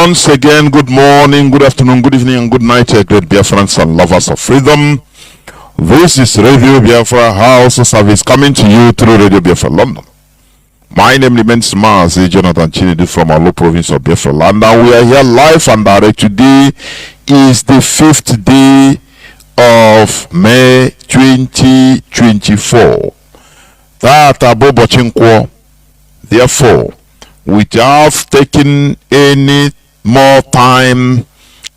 Once again, good morning, good afternoon, good evening, and good night, great Biafrans and lovers of freedom. This is Radio Biafra House Service coming to you through Radio Biafra London. My name remains Mazi Nnamdi from our province of Biafra land, and we are here live and direct. Today is the 5th day of May 2024. That Abobo Chinkwo. Therefore, without taking any more time,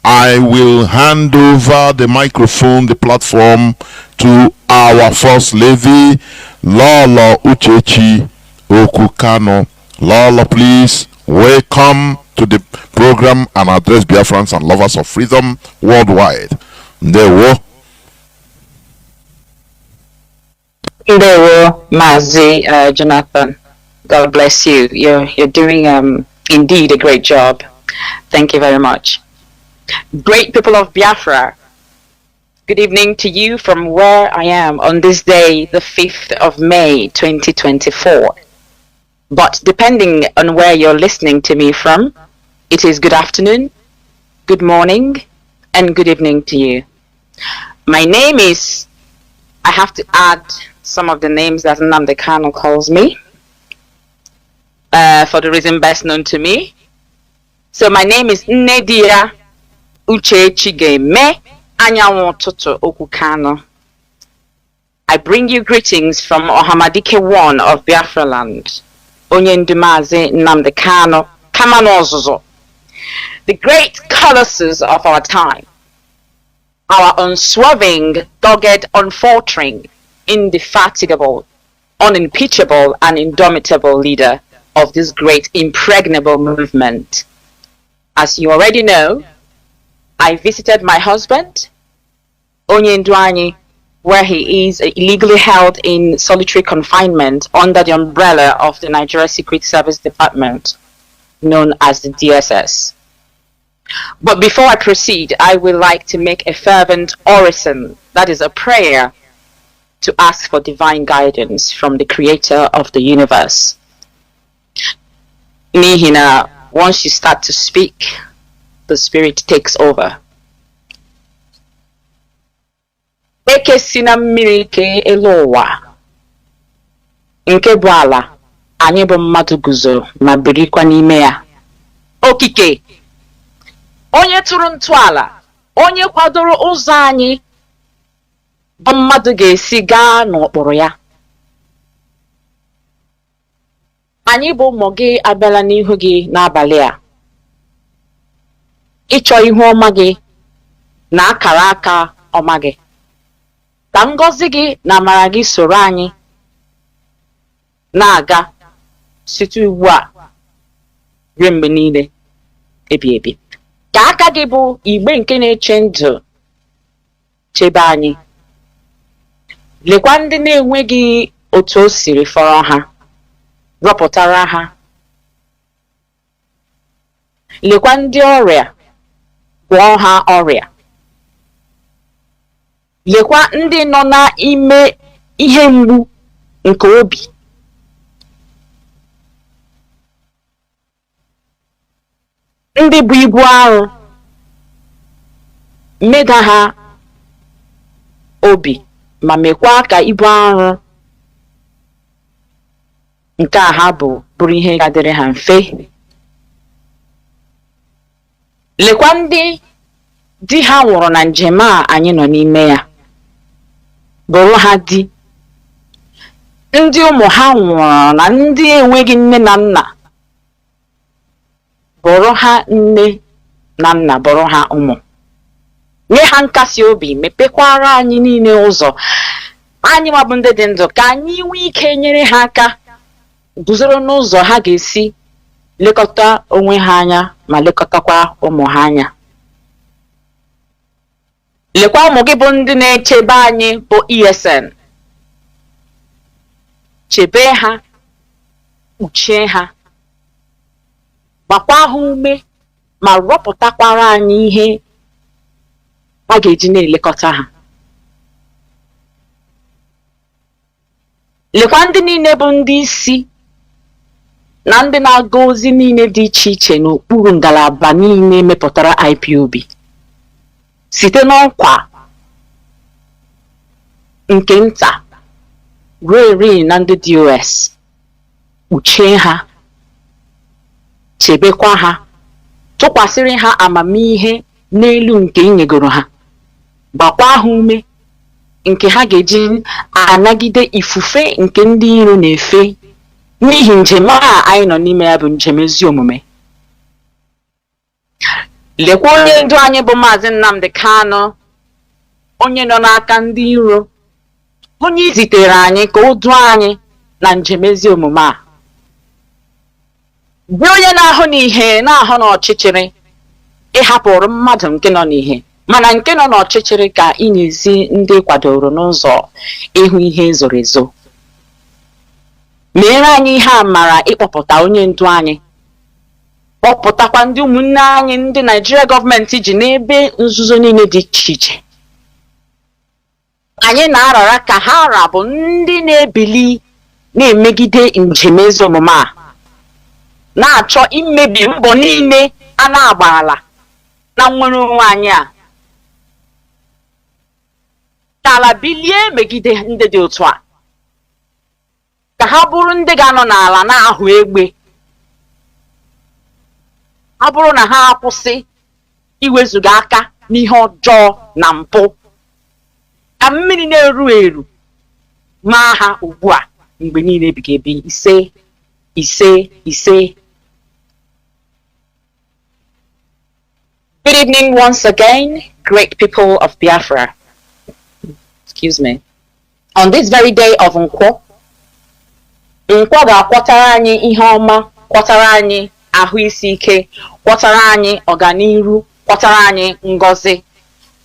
I will hand over the microphone, the platform, to our first lady, Lolo Uchechi Okwu Kanu. Lolo, please welcome to the program and address Biafrans and lovers of freedom worldwide. Ndewo. Ndewo, Mazi Jonathan. God bless you. You're doing indeed a great job. Thank you very much. Great people of Biafra, good evening to you from where I am on this day, the 5th of May 2024. But depending on where you're listening to me from, it is good afternoon, good morning, and good evening to you. My name is, I have to add some of the names that Nnamdi Kanu calls me. For the reason best known to me. So my name is Lolo Uchechi Okwu Kanu. I bring you greetings from Ohamadike 1 of Biafra land. Mazi Nnamdi Kanu, Kamanozozo. The great colossus of our time. Our unswerving, dogged, unfaltering, indefatigable, unimpeachable, and indomitable leader of this great impregnable movement. As you already know, I visited my husband, Onyenduanyi, where he is illegally held in solitary confinement under the umbrella of the Nigeria Secret Service Department, known as the DSS. But before I proceed, I would like to make a fervent orison, that is a prayer, to ask for divine guidance from the Creator of the universe. Nihina, once you start to speak, the spirit takes over. Eke sina mmiri ke elu ụwa nke bụ ala anyị bụ mmadụ guzo ma birikwa n'ime ya. Okike onye tụrụ ntọala, onye kwadoro ụzọ anyị bụ mmadụ ga-esi gaa n'okpuru ya. Anyị bụ ụmụ gị abịala n'ihu gị n'abalị a. Ịchọ ihu ọma gị na akara aka ọma gị. Ka ngọzi gị na amara gị soro anyị na-aga site ugbu a ruo mgbe niile ebi ebi. Ka aka gị bụ igbe nke na-eche ndụ chebe anyị. Lekwa ndị na-enweghị otu o siri fọrọ ha. Rọpụtara ha. Lekwa ndị ọrịa, gwọọ ha ọrịa. Lekwa ndị nọ n'ime ihe mgbu nke obi. Ndị bụ ibu arụ, meda ha obi ma mekwa ka ibu arụ nke a ha bụrụ ihe gadịrị ha mfe. Lekwa ndị di ha nwụrụ na njem a anyị nọ n'ime ya, bụrụ ha di. Ndị ụmụ ha nwụrụ na ndị enweghị nne na nna, bụrụ ha nne na nna, bụrụ ha ụmụ. Nye ha nkasi obi, mepekwara anyị niile ụzọ. Anyị mabụ ndị dị ndụ ka anyị nwee ike nyere ha aka guzoro n'ụzọ ha ga-esi lekọta onwe ha anya ma lekọtakwa ụmụ ha anya. Lekwa ụmụ gị bụ ndị na-echebe anyị bụ ESN. Chebe ha, kpuchie ha, gbakwa ha ume ma rọpụtakwara anyị ihe a ga-eji na-elekọta ha. Lekwa ndị niile bụ ndị isi na ndị na-aga ozi niile dị iche iche n'okpuru ngalaba niile mepụtara IPOB site n'ọkwa nke nta ruo na ndị DOS kpuchie ha, chebekwa ha, tụkwasịrị ha amamihe n'elu nke inyegoro ha, gbakwa ha ume nke ha ga-eji anagide ifufe nke ndị iro na-efe n'ihi njem a anyị nọ n'ime ya bụ njem ezi omume. Lekwa onye ndu anyị bụ Mazi Nnamdi Kanu, onye nọ n'aka ndị iro, onye izitere anyị ka o duo anyị na njem ezi omume a, bụ onye na-ahụ n'ihe na-ahụ n'ọchịchịrị ịhapụrụ mmadụ nke nọ n'ihe mana nke nọ n'ọchịchịrị ka ị na-ezi ndị kwadoro n'ụzọ ịhụ ihe zoro ezo. Meere anyị ihe amara ịkpọpụta onye ndu anyị, kpọpụtakwa ndị ụmụnne anyị ndị Nigeria gọọmenti ji n'ebe nzuzo niile dị iche iche. Anyị na-arara ka ha rabụ ndị na-ebili na-emegide njem ezi omume a, na-achọ imebi mbọ niile a na-agbarala na nnwere onwe anyị a. Ka ala bilie megide ndị dị otu a, ka ha bụrụ ndị ga-anọ n'ala na-ahụ egbe, ha bụrụ na ha akwụsị iwezuga aka n'ihe ọjọọ na mpụ, ka mmiri na-eru eru maa ha ugbu a mgbe niile ebighị ebi. Ise ise ise. Good evening once again, great people of Biafra. Excuse me. On this very day of Nkwo, Nkwo ga-akwọtara anyị ihe ọma, kwọtara anyị ahụ isi ike, kwọtara anyị ọganiru, kwọtara anyị ngọzi,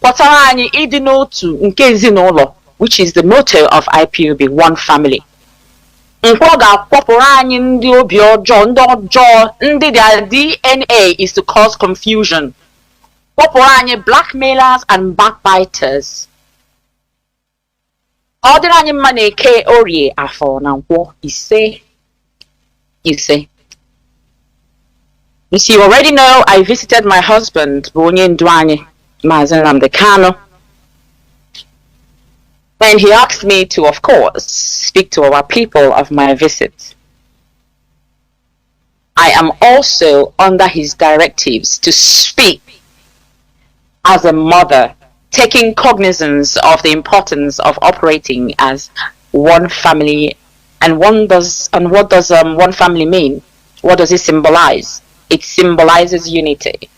kwọtara anyị ịdị n'otu nke ezinụlọ, which is the motto of IPOB, one family. Nkwo ga-akwọpụrụ anyị ndị obi ọjọọ, ndị their DNA is to cause confusion. Kwọpụrụ anyị blackmailers and backbiters. Ọ dịrị anyị mma na-eke orie afọ na Nkwo. Ise ise. You already know I visited my husband, bụ onye ndu anyị, Mazi Nnamdi Kanu, and he asked me to, of course, speak to our people of my visit. I am also under his directives to speak as a mother, taking cognizance of the importance of operating as one family. And what does one family mean? What does it symbolize? It symbolizes unity.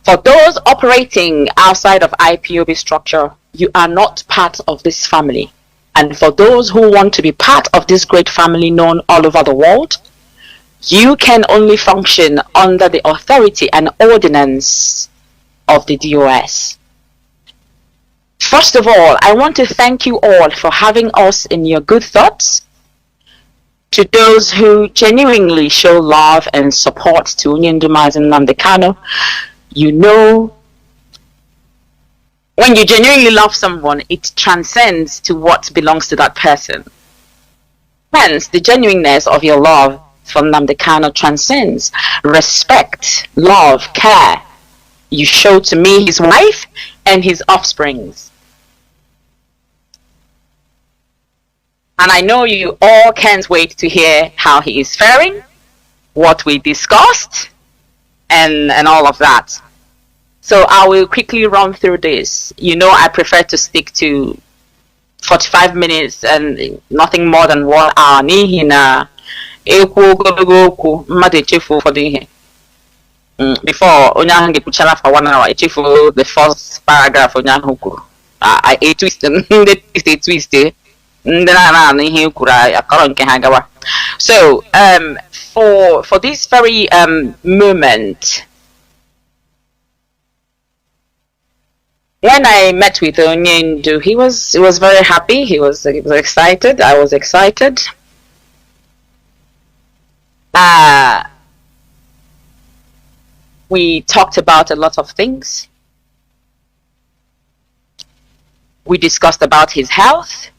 For those operating outside of IPOB structure, you are not part of this family. And for those who want to be part of this great family known all over the world, you can only function under the authority and ordinance of the DOS. First of all, I want to thank you all for having us in your good thoughts. To those who genuinely show love and support to Mazi Nnamdi Kanu, you know, when you genuinely love someone, it transcends to what belongs to that person. Hence, the genuineness of your love for Nnamdi Kanu transcends respect, love, care you show to me, his wife, and his offsprings. And I know you all can't wait to hear how he is faring, what we discussed, and all of that. So I will quickly run through this. You know, I prefer to stick to 45 minutes and nothing more than 1 hour. Before onyahange puchala for 1 hour, the first paragraph onyahuku. I twist and twist. So for this very moment, when I met with Onyendu, he was very happy. He was excited. I was excited. We talked about a lot of things. We discussed about his health.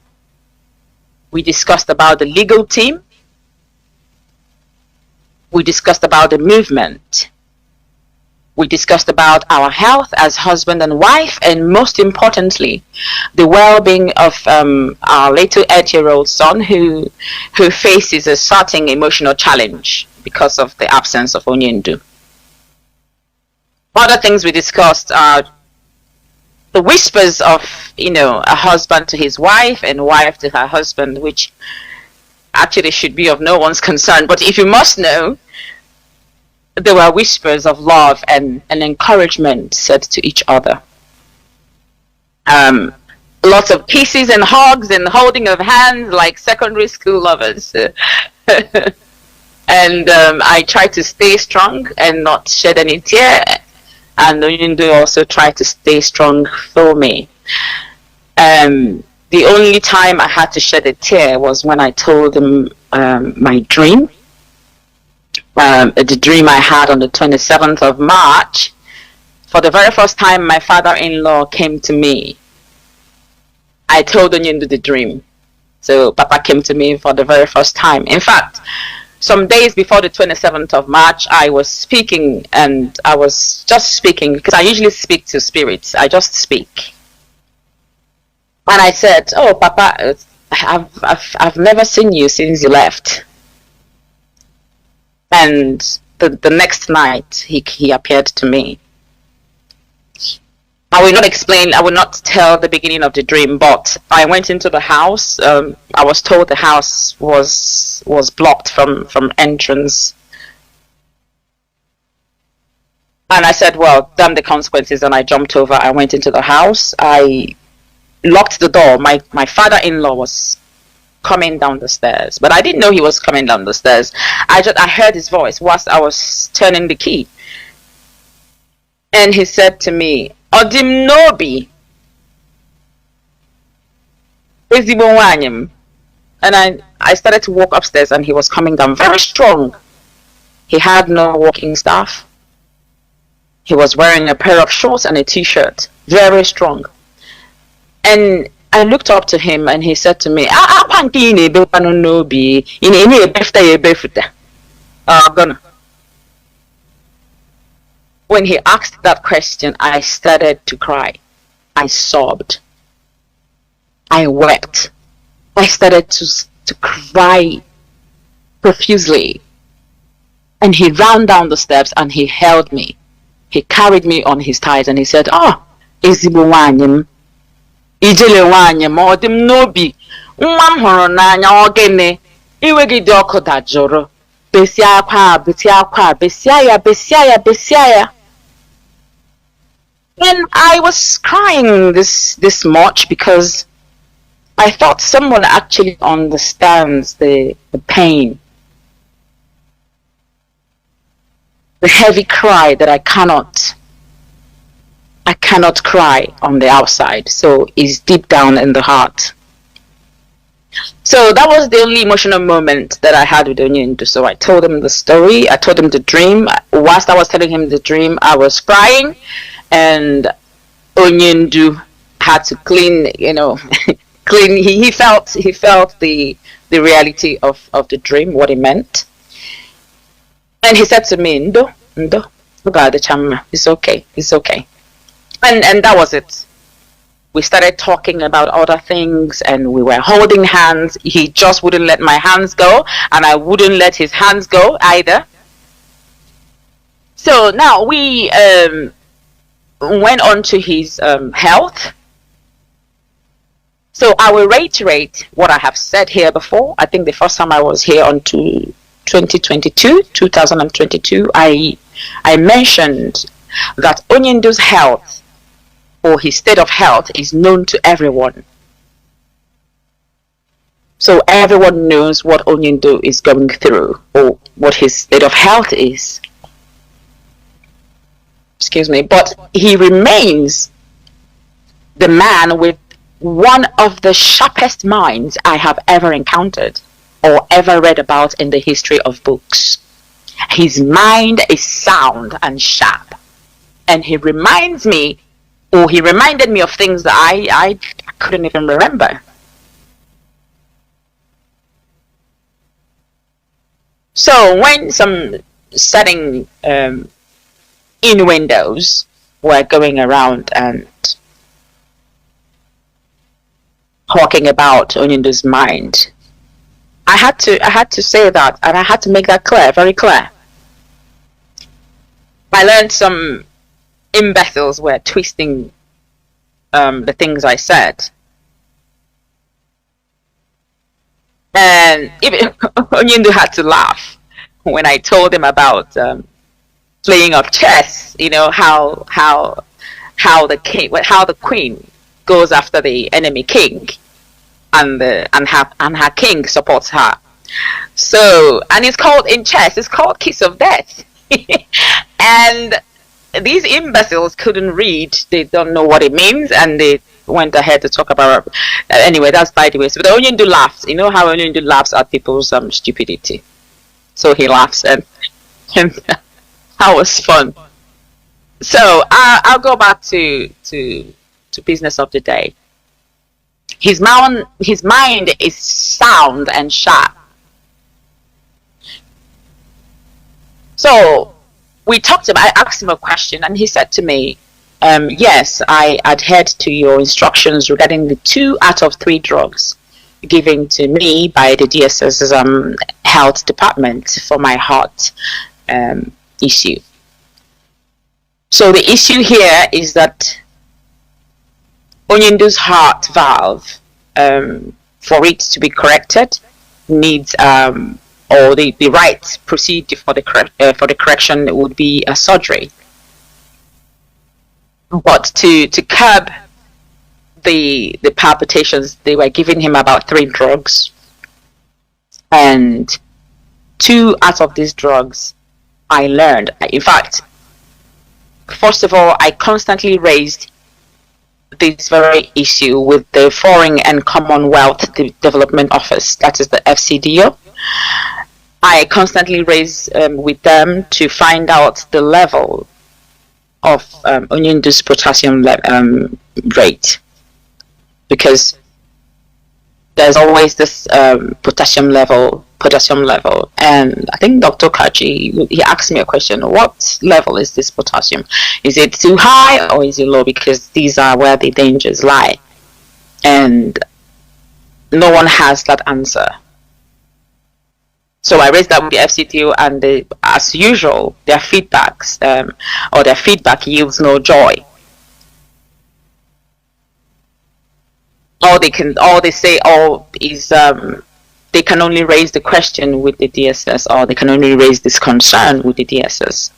We discussed about the legal team. We discussed about the movement. We discussed about our health as husband and wife, and most importantly, the well-being of our little 8-year-old son who faces a certain emotional challenge because of the absence of Onyendu. Other things we discussed are the whispers of, a husband to his wife and wife to her husband, which actually should be of no one's concern. But if you must know, there were whispers of love and encouragement said to each other. Lots of kisses and hugs and holding of hands like secondary school lovers. And I tried to stay strong and not shed any tear. And Oyindu also tried to stay strong for me. The only time I had to shed a tear was when I told him my dream. The dream I had on the 27th of March. For the very first time, my father-in-law came to me. I told Onyendu the dream. So Papa came to me for the very first time. In fact, some days before the 27th of March, I was speaking, and I was just speaking because I usually speak to spirits. I just speak. And I said, "Oh, Papa, I've never seen you since you left." And the next night, he appeared to me. I will not explain, I will not tell the beginning of the dream, but I went into the house. I was told the house was blocked from entrance. And I said, well, damn the consequences, and I jumped over. I went into the house. I locked the door. My father-in-law was coming down the stairs, but I didn't know he was coming down the stairs. I heard his voice whilst I was turning the key. And he said to me, "Odim nobi ezigbo nwanyim." And I started to walk upstairs, and he was coming down very strong. He had no walking staff. He was wearing a pair of shorts and a t-shirt, very strong. And I looked up to him, and he said to me, When he asked that question, I started to cry. I sobbed. I wept. I started to cry profusely. And he ran down the steps and he held me. He carried me on his thighs and he said, ezigbo nwanyim, ijele nwanyim, odim nobi, nwa m hụrụ n'anya ogene, iwe gị dị ọkụ dajụrụ, besia akwa, besia ya. And I was crying this much because I thought someone actually understands the pain, the heavy cry that I cannot cry on the outside, so it's deep down in the heart. So that was the only emotional moment that I had with Onyendu. So I told him the story, I told him the dream. Whilst I was telling him the dream, I was crying, and Onyendu had to clean, clean. He felt the reality of the dream, what it meant. And he said to me, Ndo, it's okay. And that was it. We started talking about other things, and we were holding hands. He just wouldn't let my hands go, and I wouldn't let his hands go either. So now we went on to his health. So I will reiterate what I have said here before. I think the first time I was here on 2022, I mentioned that Onyendu's health, or his state of health, is known to everyone. So everyone knows what Onyendu is going through, or what his state of health is. Excuse me, but he remains the man with one of the sharpest minds I have ever encountered or ever read about in the history of books. His mind is sound and sharp, and he reminded me of things that I couldn't even remember. So when some certain innuendos were going around and talking about Onyindo's mind, I had to say that, and I had to make that clear, very clear. I learned some imbeciles were twisting the things I said. And even Onyindo had to laugh when I told him about playing of chess. You know how the queen goes after the enemy king, and her king supports her. So, and it's called in chess, it's called kiss of death. And these imbeciles couldn't read; they don't know what it means, and they went ahead to talk about anyway, that's by the way. So the Onyindo laughs. You know how Onyindo laughs at people's stupidity. So he laughs, and that was fun. So I'll go back to business of the day. His mind is sound and sharp. So I asked him a question, and he said to me, yes, I adhered to your instructions regarding the 2 out of 3 drugs given to me by the DSS's health department for my heart issue. So the issue here is that Onyindo's heart valve, for it to be corrected, needs or the right procedure for the correction would be a surgery. But to curb the palpitations, they were giving him about 3 drugs, and 2 out of these drugs I learned. In fact, first of all, I constantly raised this very issue with the Foreign and Commonwealth Development Office, that is the FCDO. I constantly raise with them to find out the level of Onyindo's potassium rate, because there's always this potassium level, and I think Dr. Kachi, he asked me a question: what level is this potassium? Is it too high or is it low? Because these are where the dangers lie, and no one has that answer. So I raised that with the FCTO, and as usual, their feedbacks or their feedback yields no joy. All they say is they can only raise the question with the DSS, or they can only raise this concern with the DSS.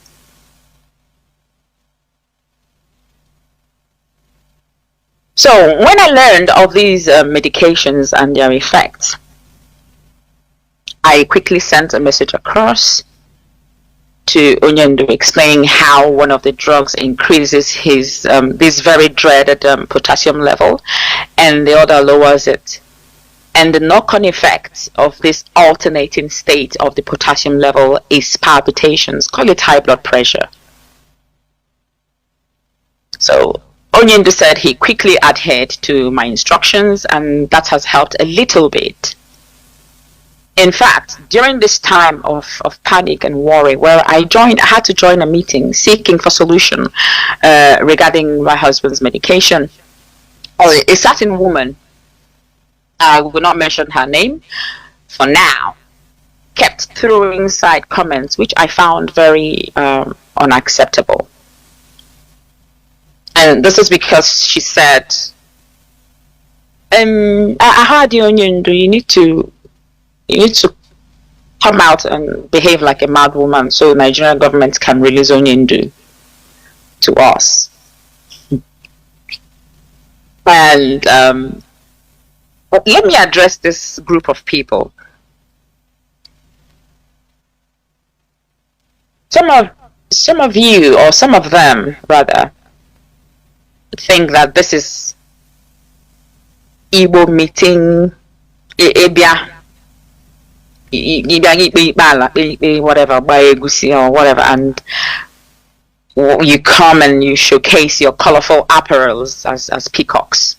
So when I learned of these medications and their effects, I quickly sent a message across to Onyindo explaining how one of the drugs increases his this very dreaded potassium level, and the other lowers it. And the knock-on effect of this alternating state of the potassium level is palpitations. Call it high blood pressure. So Onyindo said he quickly adhered to my instructions, and that has helped a little bit. In fact, during this time of panic and worry, I had to join a meeting seeking for solution regarding my husband's medication. A certain woman, I will not mention her name for now, kept throwing side comments which I found very unacceptable. And this is because she said, I heard you, Onyindo, you need to come out and behave like a mad woman so Nigerian government can release Onyindo to us. And let me address this group of people. Some of you, or some of them rather, think that this is Igbo meeting, whatever, or whatever, and you come and you showcase your colorful apparels as peacocks.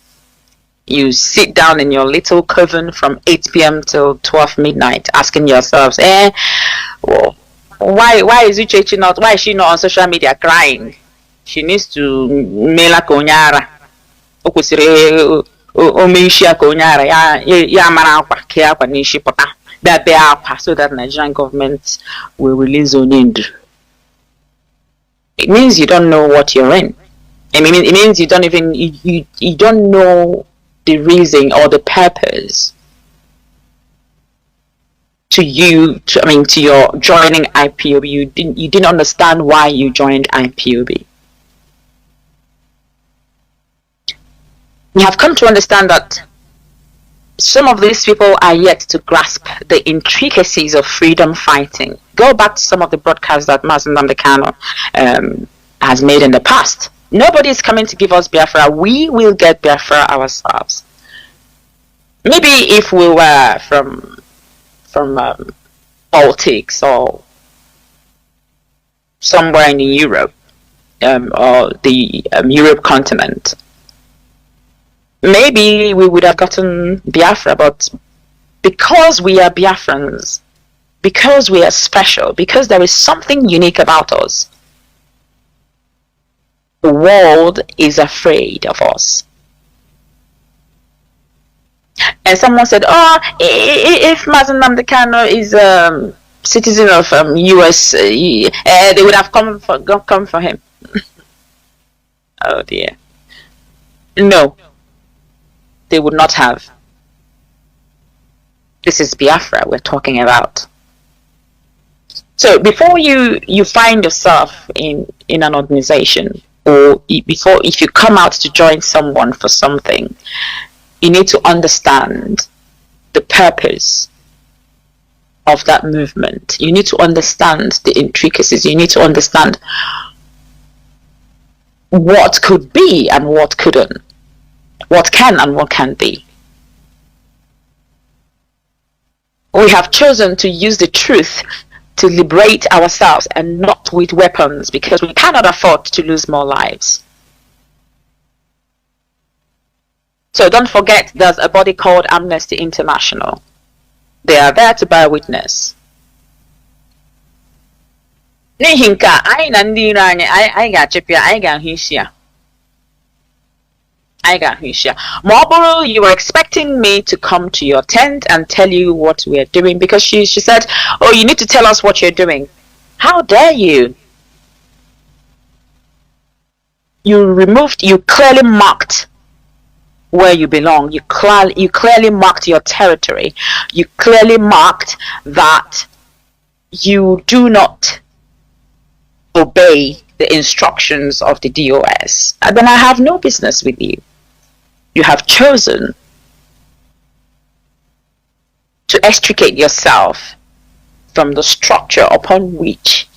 You sit down in your little coven from 8 p.m. till 12 midnight, asking yourselves, well, why is Uchechi not? Why is she not on social media crying? She needs to mela konyara. Okwesiri omeishia konyara ya mara akwa ke akwa nishi pota. That they are so that Nigerian government will release Onyendu. It means you don't know what you're in. I mean, it means you don't even you don't know the reason or the purpose to your joining IPOB. You didn't understand why you joined IPOB. We have come to understand that some of these people are yet to grasp the intricacies of freedom fighting. Go back to some of the broadcasts that Mazi Nnamdi Kanu has made in the past. Nobody is coming to give us Biafra. We will get Biafra ourselves. Maybe if we were from Baltics or somewhere in Europe or the Europe continent, maybe we would have gotten Biafra. But because we are Biafrans, because we are special, because there is something unique about us, the world is afraid of us. And someone said, if Mazi Nnamdi Kanu is a citizen of US, they would have come for him. Oh dear. No, they would not have. This is Biafra we're talking about. So before you find yourself in an organization, or if you come out to join someone for something, you need to understand the purpose of that movement. You need to understand the intricacies. You need to understand what could be and what couldn't, what can and what can't be. We have chosen to use the truth to liberate ourselves and not with weapons, because we cannot afford to lose more lives. So don't forget, there's a body called Amnesty International. They are there to bear witness. N'ihi nke a, anyị na ndị iro anyị ga-achịpụ ya, anyị ga-ahụ isi ya. You were expecting me to come to your tent and tell you what we are doing, because she said, oh, you need to tell us what you're doing. How dare you? You clearly marked where you belong. You clearly marked your territory. You clearly marked that you do not obey the instructions of the DOS. And then I have no business with you. You have chosen to extricate yourself from the structure upon which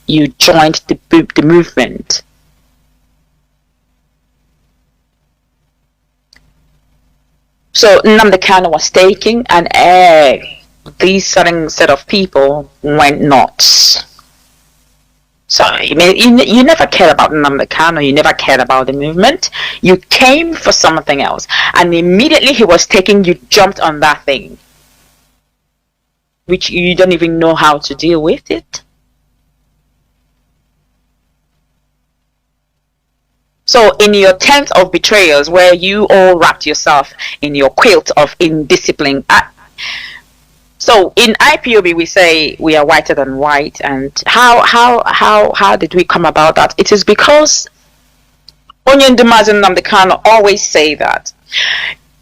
you joined the movement. So Nnamdi Kanu was taking, and these certain set of people went nuts. So you never cared about Nnamdi Kanu, you never cared about the movement. You came for something else, and immediately he was taking, you jumped on that thing, which you don't even know how to deal with it. So in your tent of betrayals, where you all wrapped yourself in your quilt of indiscipline. So in IPOB we say we are whiter than white, and how did we come about that? It is because Onyendu Mazi Nnamdi Kanu always say that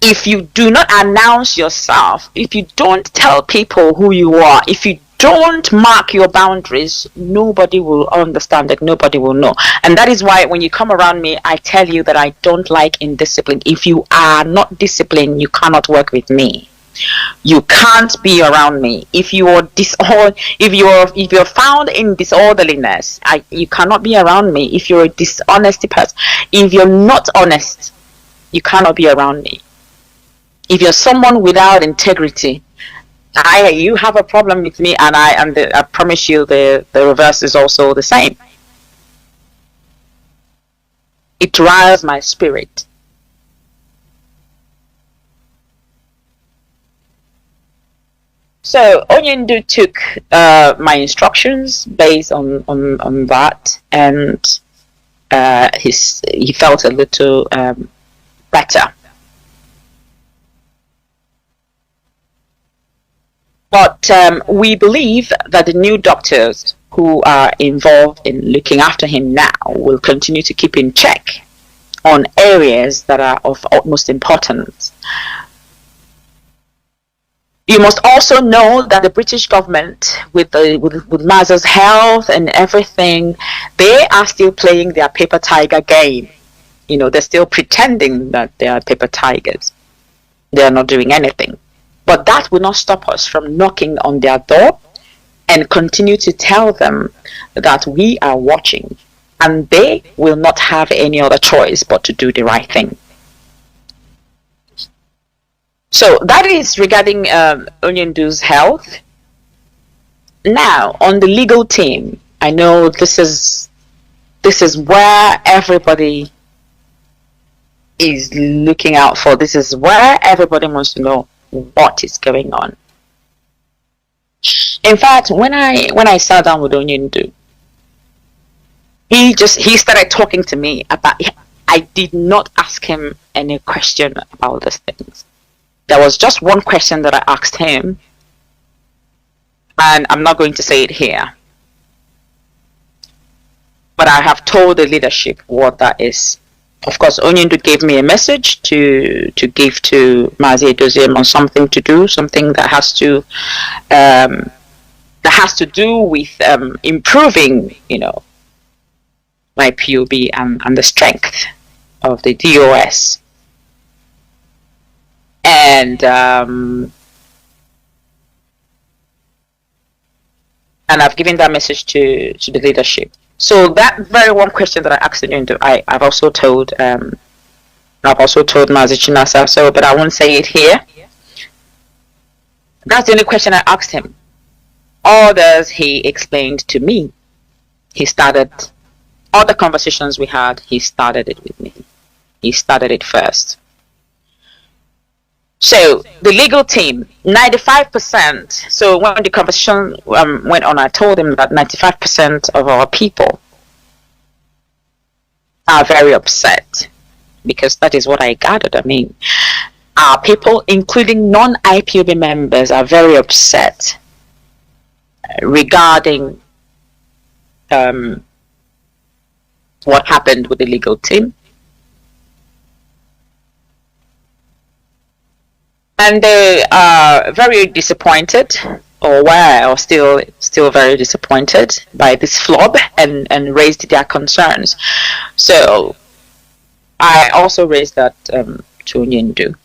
if you do not announce yourself, if you don't tell people who you are, if you don't mark your boundaries, nobody will understand it, nobody will know. And that is why when you come around me, I tell you that I don't like indiscipline. If you are not disciplined, you cannot work with me. You can't be around me. If you're found in disorderliness, you cannot be around me. If you're a dishonest person, if you're not honest, you cannot be around me. If you're someone without integrity, you have a problem with me, and I promise you the reverse is also the same. It drives my spirit. So Onyendu took my instructions based on that, and he felt a little better. But we believe that the new doctors who are involved in looking after him now will continue to keep in check on areas that are of utmost importance. You must also know that the British government, with Mazi's health and everything, they are still playing their paper tiger game. You know, they're still pretending that they are paper tigers. They are not doing anything. But that will not stop us from knocking on their door and continue to tell them that we are watching, and they will not have any other choice but to do the right thing. So that is regarding Onyendu's health. Now, on the legal team, I know this is where everybody is looking out for. This is where everybody wants to know what is going on. In fact, when I sat down with Onyendu, he started talking to me about. I did not ask him any question about these things. There was just one question that I asked him, and I'm not going to say it here. But I have told the leadership what that is. Of course, Onyendu gave me a message to give to Mazi Edoziem on something to do, something that has to do with improving, my IPOB and the strength of the DOS. And I've given that message to the leadership. So that very one question that I asked Onyendu, I've also told Mazi Chinasa, but I won't say it here. That's the only question I asked him. Others he explained to me. He started all the conversations we had. He started it with me. He started it first. So the legal team, 95%. So when the conversation went on, I told him that 95% of our people are very upset, because that is what I gathered. I mean, our people, including non-IPOB members, are very upset regarding what happened with the legal team. And they are very disappointed, or were, or still very disappointed by this flop, and raised their concerns. So I also raised that to Onyendu,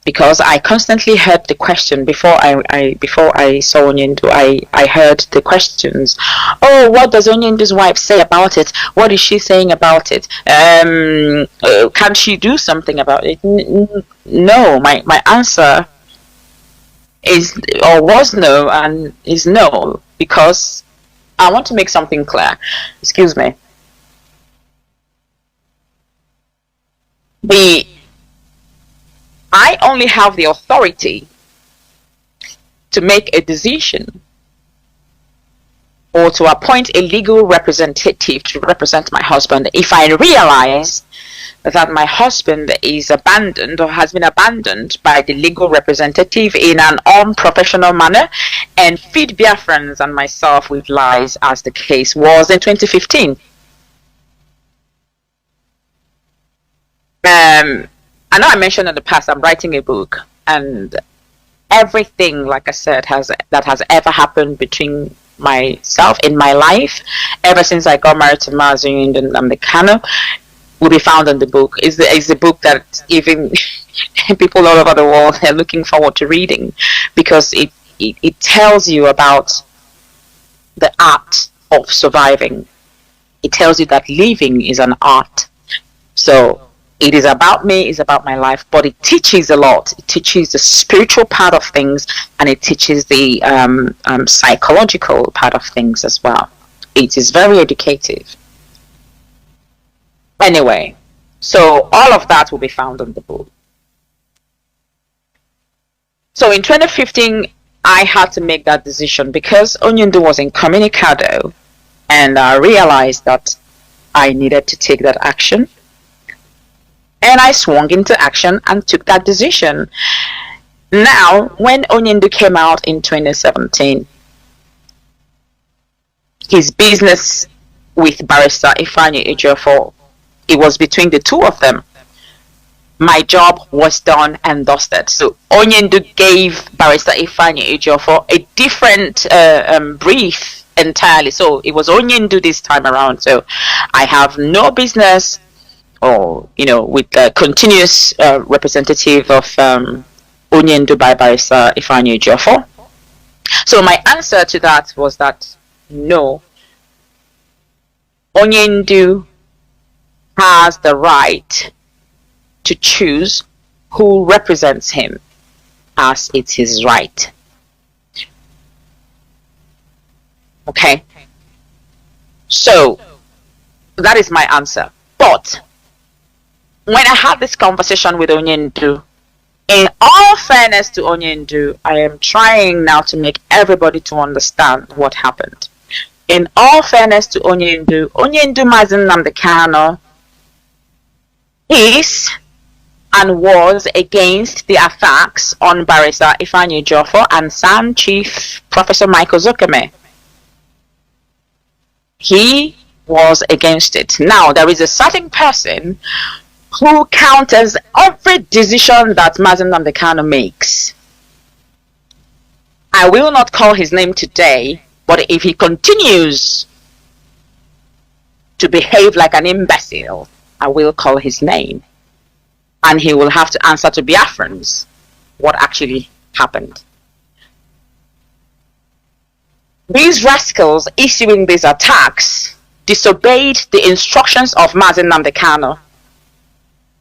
because I constantly heard the question before I saw Onyendu. I heard the questions. Oh, what does Onyendu's wife say about it? What is she saying about it? Can she do something about it? No. My answer is, or was, no, and is no, because I want to make something clear. Excuse me. I only have the authority to make a decision or to appoint a legal representative to represent my husband if I realize that my husband is abandoned or has been abandoned by the legal representative in an unprofessional manner, and feed Biafrans and myself with lies, as the case was in 2015. I know I mentioned in the past I'm writing a book, and everything, like I said, that has ever happened between myself in my life, ever since I got married to Mazi Nnamdi Kanu, will be found in the book. Is the book that even people all over the world are looking forward to reading, because it tells you about the art of surviving. It tells you that living is an art. So it is about me, it's about my life, but it teaches a lot. It teaches the spiritual part of things, and it teaches the psychological part of things as well. It is very educative. Anyway, so all of that will be found in the book. So in 2015, I had to make that decision because Onyendu was incommunicado, and I realized that I needed to take that action. And I swung into action and took that decision. Now, when Onyendu came out in 2017, his business with Barrister Ifeanyi Ejiofor, it was between the two of them. My job was done and dusted. So Onyendu gave Barrister Ifeanyi Ejiofor a different brief entirely. So it was Onyendu this time around. So I have no business, or with the continuous representative of Onyendu by Barrister Ifeanyi Ejiofor. So my answer to that was that no, Onyendu has the right to choose who represents him, as it's his right. Okay, so that is my answer. But when I had this conversation with Onyendu, in all fairness to Onyendu, I am trying now to make everybody to understand what happened. In all fairness to Onyendu Mazi Nnamdi Kanu is and was against the attacks on Barrister Ifeanyi Ejiofor and SAN Chief Professor Michael Zokeme. He was against it. Now, there is a certain person who counters every decision that Mazi Nnamdi Kanu makes. I will not call his name today, but if he continues to behave like an imbecile, I will call his name. And he will have to answer to Biafrans what actually happened. These rascals issuing these attacks disobeyed the instructions of Mazi Nnamdi Kanu.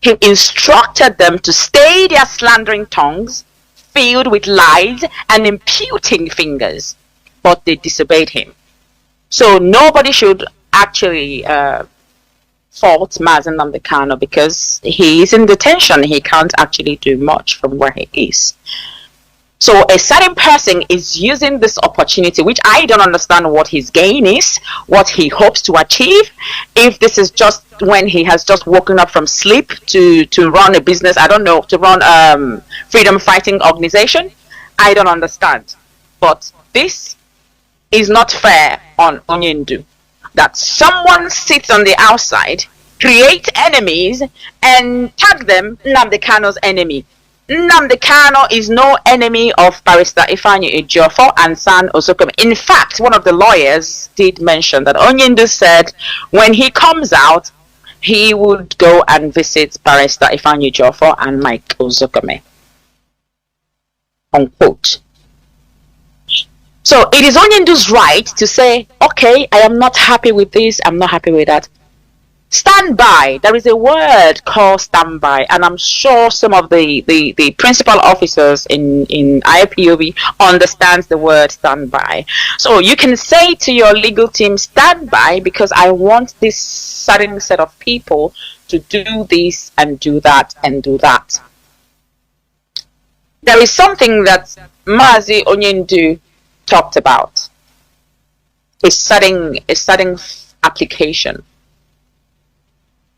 He instructed them to stay their slandering tongues, filled with lies and imputing fingers, but they disobeyed him. So nobody should actually fault Mazi Nnamdi Kanu because he is in detention. He can't actually do much from where he is. So a certain person is using this opportunity, which I don't understand what his gain is, what he hopes to achieve. If this is just when he has just woken up from sleep to run a business, I don't know, to run freedom fighting organization, I don't understand. But this is not fair on Onyendu. That someone sits on the outside, create enemies, and tag them Nnamdi Kanu's enemy. Nnamdi Kanu is no enemy of Barrister Ifeanyi Ejiofor and SAN Ozokeme. In fact, one of the lawyers did mention that Onyendu said when he comes out, he would go and visit Barrister Ifeanyi Ejiofor and Mike Ozokeme. Unquote. So it is Onyendu's right to say, okay, I am not happy with this, I'm not happy with that. Stand by. There is a word called stand by, and I'm sure some of the principal officers in IPOB understands the word stand by. So you can say to your legal team, stand by, because I want this certain set of people to do this and do that and do that. There is something that Mazi Onyendu talked about. A certain application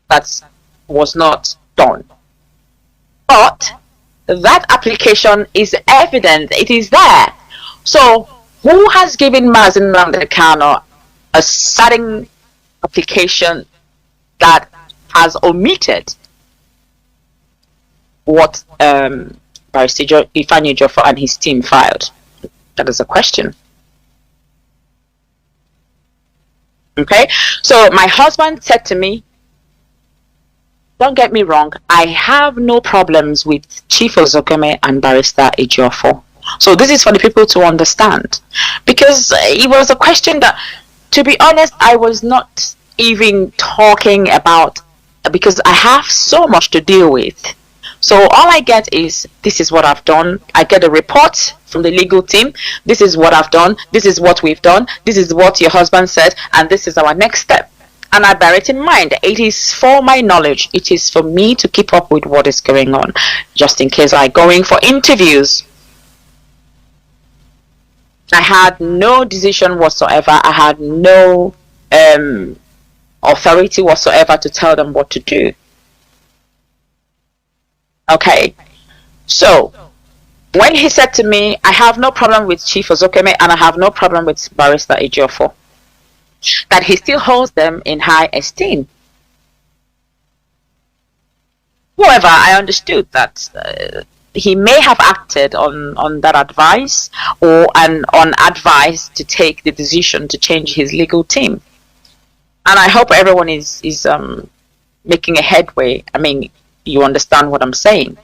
that was not done. But that application is evident, it is there. So who has given Mazi Nnamdi Kanu a certain application that has omitted what Barrister Ifeanyi Ejiofor and his team filed? That is a question. Okay, so my husband said to me, don't get me wrong, I have no problems with Chief Ozokeme and Barrister Ejiofor. So this is for the people to understand. Because it was a question that, to be honest, I was not even talking about, because I have so much to deal with. So all I get is, this is what I've done. I get a report from the legal team. This is what I've done. This is what we've done. This is what your husband said. And this is our next step. And I bear it in mind. It is for my knowledge. It is for me to keep up with what is going on, just in case I go in for interviews. I had no decision whatsoever. I had no authority whatsoever to tell them what to do. Okay, so when he said to me, I have no problem with Chief Ozokeme and I have no problem with Barrister Ejiofor, that he still holds them in high esteem. However, I understood that he may have acted on that advice or on advice to take the decision to change his legal team. And I hope everyone is making a headway. I mean, you understand what I'm saying.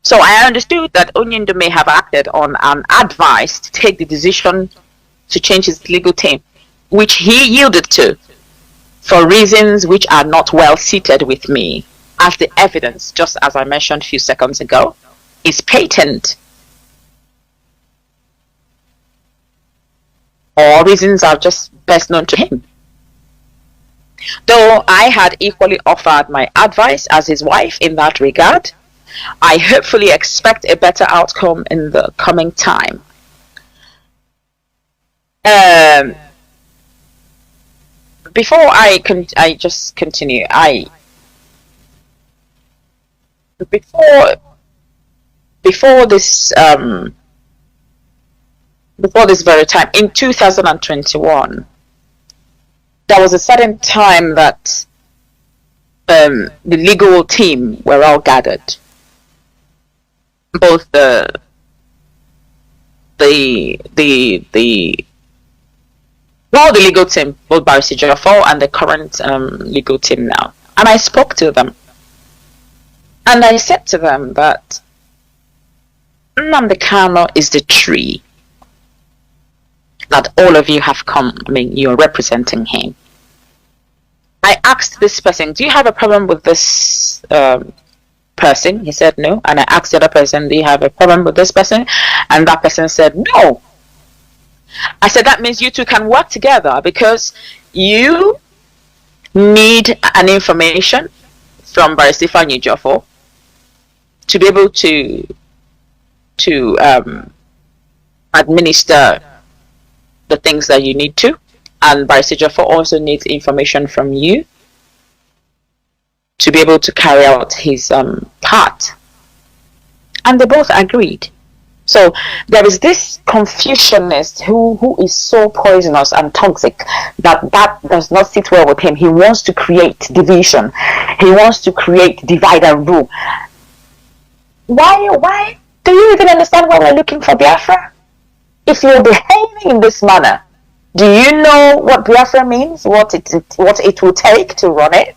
So I understood that Onyendo may have acted on an advice to take the decision to change his legal team, which he yielded to for reasons which are not well seated with me, as the evidence, just as I mentioned a few seconds ago, is patent. Or reasons are just best known to him. Though I had equally offered my advice as his wife in that regard, I hopefully expect a better outcome in the coming time. Before I just continue, before this very time in 2021, there was a certain time that the legal team were all gathered, both the legal team, both Barrister Ejiofor and the current legal team now, and I spoke to them, and I said to them that Nnamdi Kanu is the tree that all of you have come. I mean, you're representing him. I asked this person, do you have a problem with this person? He said no. And I asked the other person, do you have a problem with this person? And that person said no. I said, that means you two can work together, because you need an information from Barrister Ejiofor to be able to administer the things that you need to, and Barrister Ejiofor also needs information from you to be able to carry out his part. And they both agreed. So there is this Confucianist who is so poisonous and toxic that does not sit well with him. He wants to create division. He wants to create divide and rule. Why do you even understand why we're looking for Biafra? If you're behaving in this manner, do you know what Biafra means? What it will take to run it?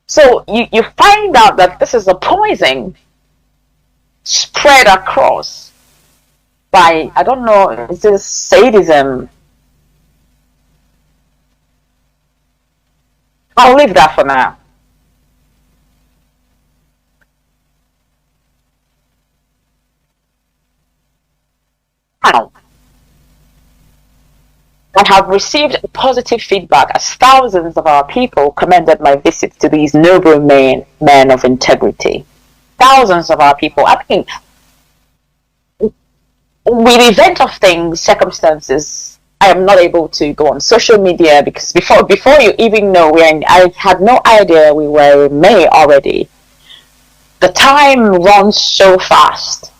So you find out that this is a poison spread across by, I don't know, is this sadism? I'll leave that for now. Now, I have received positive feedback as thousands of our people commended my visit to these noble men of integrity. Thousands of our people. I mean, with the event of things, circumstances, I am not able to go on social media, because before you even know, I had no idea we were in May already. The time runs so fast.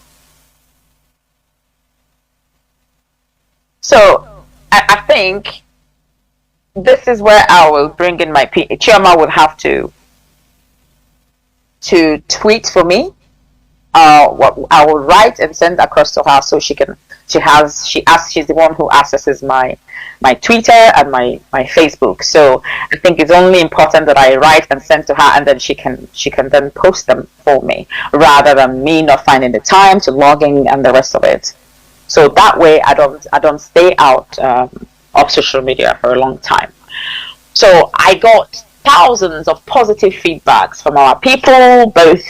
So I think this is where I will bring in my Chioma would have to tweet for me. What I will write and send across to her, so she's the one who accesses my Twitter and my Facebook. So I think it's only important that I write and send to her, and then she can then post them for me, rather than me not finding the time to log in and the rest of it. So that way I don't stay out of social media for a long time. So I got thousands of positive feedbacks from our people, both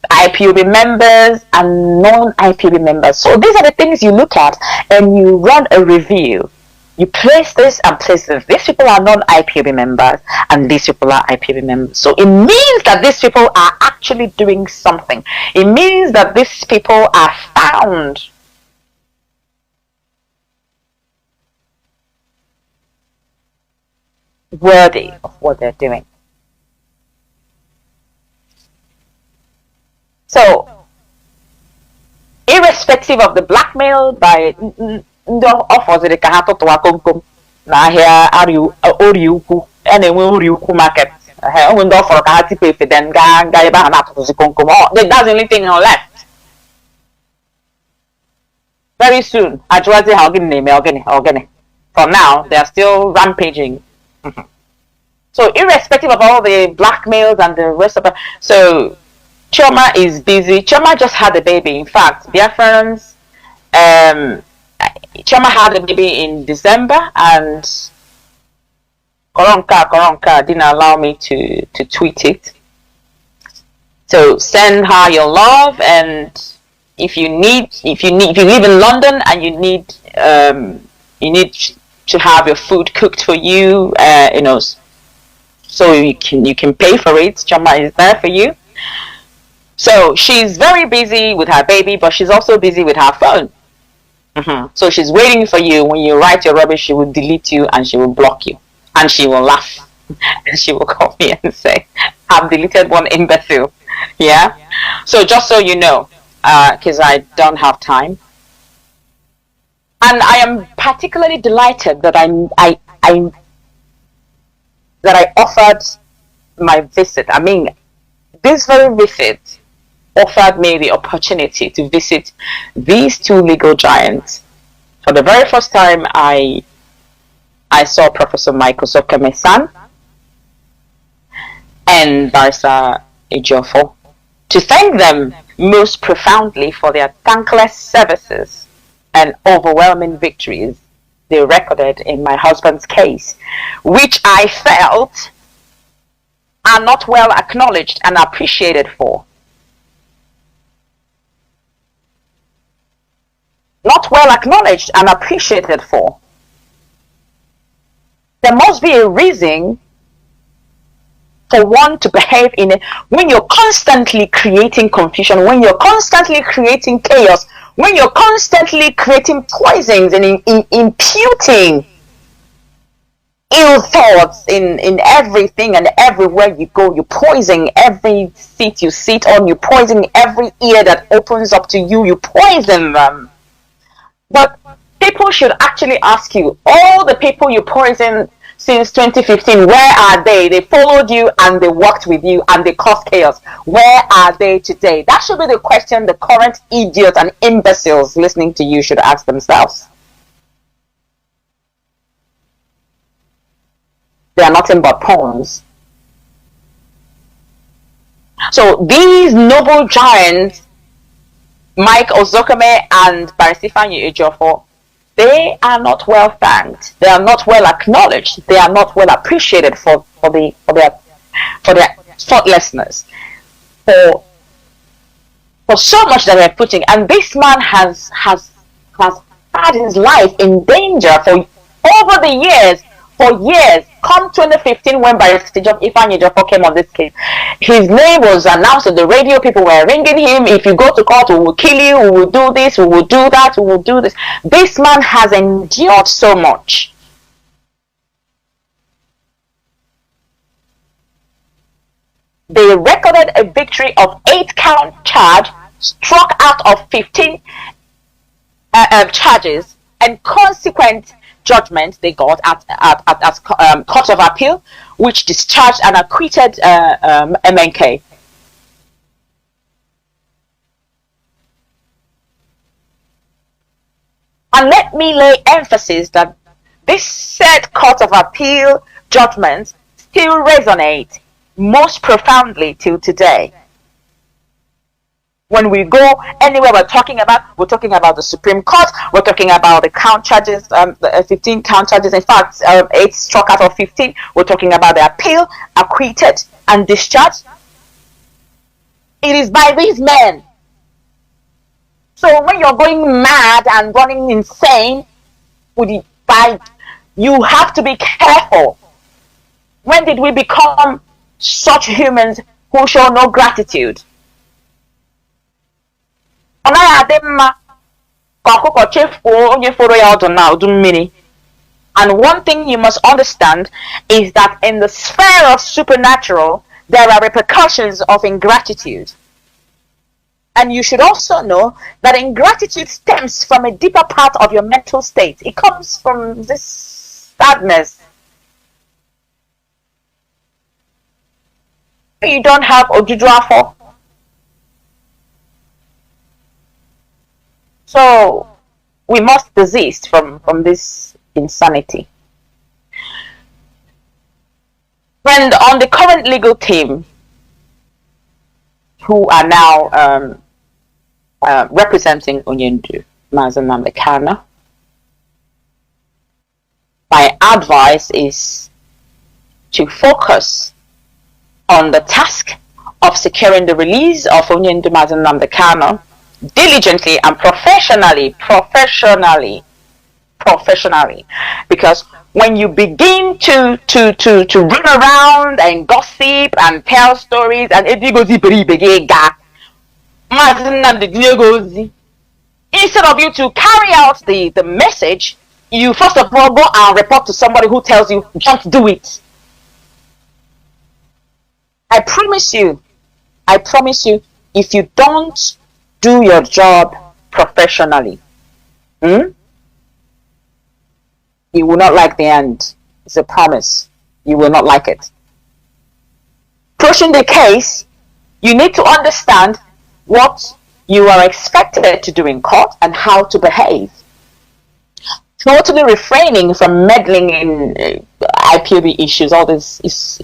IPOB members and non-IPOB members. So these are the things you look at and you run a review. You place this and place this. These people are non-IPOB members and these people are IPOB members. So it means that these people are actually doing something. It means that these people are found worthy of what they're doing. So, irrespective of the blackmail by ndị ọfọziri ka ha tụtụwa komkom n'ahịa ori ukwu a na-enwe ori ukwu market, onwe ndị ọfọrọ ka ha tipu efe then gaa ebe ahụ na-atụtụzi komkom. That's the only thing left. Very soon, ajụwazi ha ogini na-eme ogini. For now, they are still rampaging. So irrespective of all the blackmails and the rest of it, so Chioma is busy. Chioma just had a baby. In fact, Biafrans, Chioma had a baby in December, and Koronka didn't allow me to tweet it. So send her your love, and if you live in London and you need to have your food cooked for you, so you can pay for it. Chioma is there for you. So she's very busy with her baby, but she's also busy with her phone. So she's waiting for you. When you write your rubbish, she will delete you and she will block you. And she will laugh. And she will call me and say, I've deleted one imbecile. Yeah? So just so you know, because I don't have time. And I am particularly delighted that I offered my visit. I mean, this very visit offered me the opportunity to visit these two legal giants. For the very first time, I saw Professor Michael Sokeme-san and Barrister Ejiofor to thank them most profoundly for their thankless services and overwhelming victories they recorded in my husband's case, which I felt are not well acknowledged and appreciated for. Not well acknowledged and appreciated for. There must be a reason for one to behave in it when you're constantly creating confusion, when you're constantly creating chaos, when you're constantly creating poisons and imputing ill thoughts in everything and everywhere you go. You poison every seat you sit on. You poison every ear that opens up to you. You poison them. But people should actually ask you, all the people you poisoned since 2015, where are they? They followed you and they worked with you and they caused chaos. Where are they today? That should be the question the current idiots and imbeciles listening to you should ask themselves. They are nothing but pawns. So these noble giants, Mike Ozokeme and Barisifanyi Ejiofor, they are not well thanked. They are not well acknowledged. They are not well appreciated for their thoughtlessness, for so much that they're putting. And this man has had his life in danger for over the years. For years, come 2015, when Barrister Ifeanyi Ejiofor came on this case, his name was announced on the radio. People were ringing him. If you go to court, we will kill you. We will do this. We will do that. We will do this. This man has endured so much. They recorded a victory of 8-count charge, struck out of 15 charges, and consequent judgment they got at Court of Appeal, which discharged and acquitted MNK. And let me lay emphasis that this said Court of Appeal judgments still resonate most profoundly till today. When we go anywhere, we're talking about the Supreme Court. We're talking about the count charges, the 15 count charges. In fact, 8 struck out of 15. We're talking about the appeal, acquitted, and discharged. It is by these men. So when you're going mad and running insane, by You have to be careful. When did we become such humans who show no gratitude? Ọ naghị adị mma ka ọkụkọ chefuo onye fọrọ ya ọdụ na udu mmiri. And one thing you must understand is that in the sphere of supernatural, there are repercussions of ingratitude. And you should also know that ingratitude stems from a deeper part of your mental state. It comes from this sadness. You don't have ojujuafo. So we must desist from this insanity. Friend, on the current legal team, who are now representing Onyendu, Mazi Nnamdi Kanu, my advice is to focus on the task of securing the release of Onyendu Mazi Nnamdi Kanu diligently and professionally, because when you begin to run around and gossip and tell stories and instead of you to carry out the message, you first of all go and report to somebody who tells you don't do it. I promise you, if you don't do your job professionally, you will not like the end. It's a promise. You will not like it. Pushing the case, you need to understand what you are expected to do in court and how to behave. Totally refraining from meddling in IPOB issues, all this is,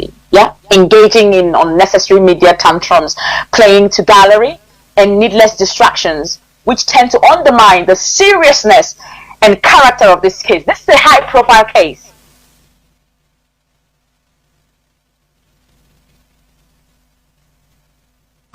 engaging in unnecessary media tantrums, playing to gallery, and needless distractions, which tend to undermine the seriousness and character of this case. This is a high-profile case.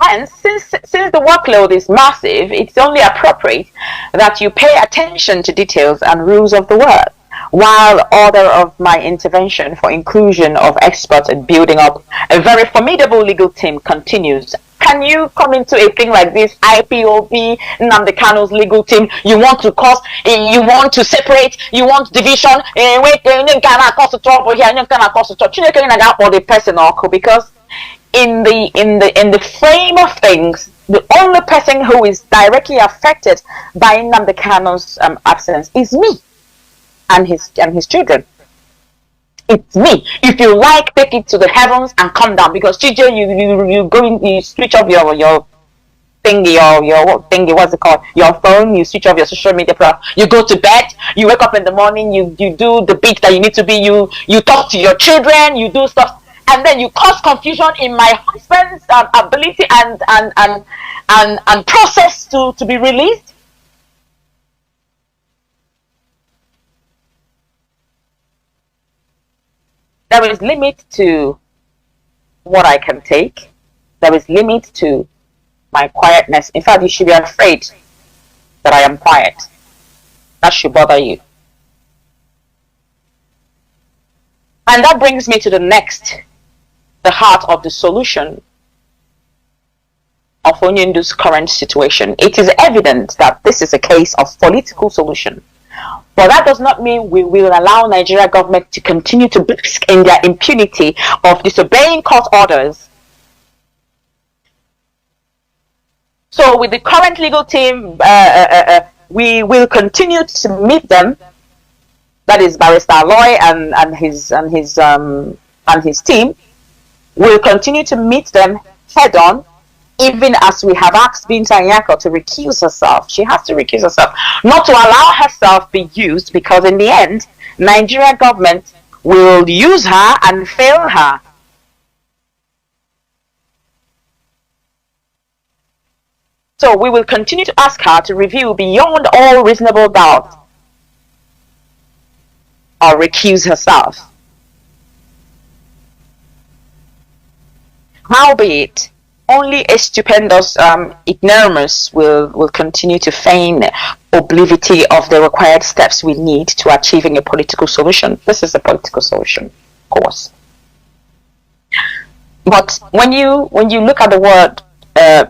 And since the workload is massive, it's only appropriate that you pay attention to details and rules of the work, while order of my intervention for inclusion of experts in building up a very formidable legal team continues. Can you come into a thing like this, IPOB, Nnamdi Kanu's legal team? You want to cause, you want to separate, you want division, wait, you cannot cause trouble here, you cannot cause trouble. You cannot for the person, because in the frame of things, the only person who is directly affected by Nnamdi Kanu's absence is me and his children. It's me. If you like, take it to the heavens and come down, because TJ, you go in, you switch off your thingy, your thingy, what's it called? Your phone. You switch off your social media product. You go to bed. You wake up in the morning. You do the beat that you need to be. You talk to your children. You do stuff. And then you cause confusion in my husband's ability and process to be released. There is limit to what I can take. There is limit to my quietness. In fact, you should be afraid that I am quiet. That should bother you. And that brings me to the heart of the solution of Onyendu's current situation. It is evident that this is a case of political solution. But that does not mean we will allow Nigeria government to continue to bask in their impunity of disobeying court orders. So with the current legal team, we will continue to meet them. That is Barrister Aloy and his team. We'll continue to meet them head on, even as we have asked Binta Nyako to recuse herself. She has to recuse herself, not to allow herself be used, because in the end, Nigeria government will use her and fail her. So we will continue to ask her to review beyond all reasonable doubt or recuse herself. Howbeit, only a stupendous ignoramus will continue to feign oblivion of the required steps we need to achieving a political solution. This is a political solution, of course. But when you look at the word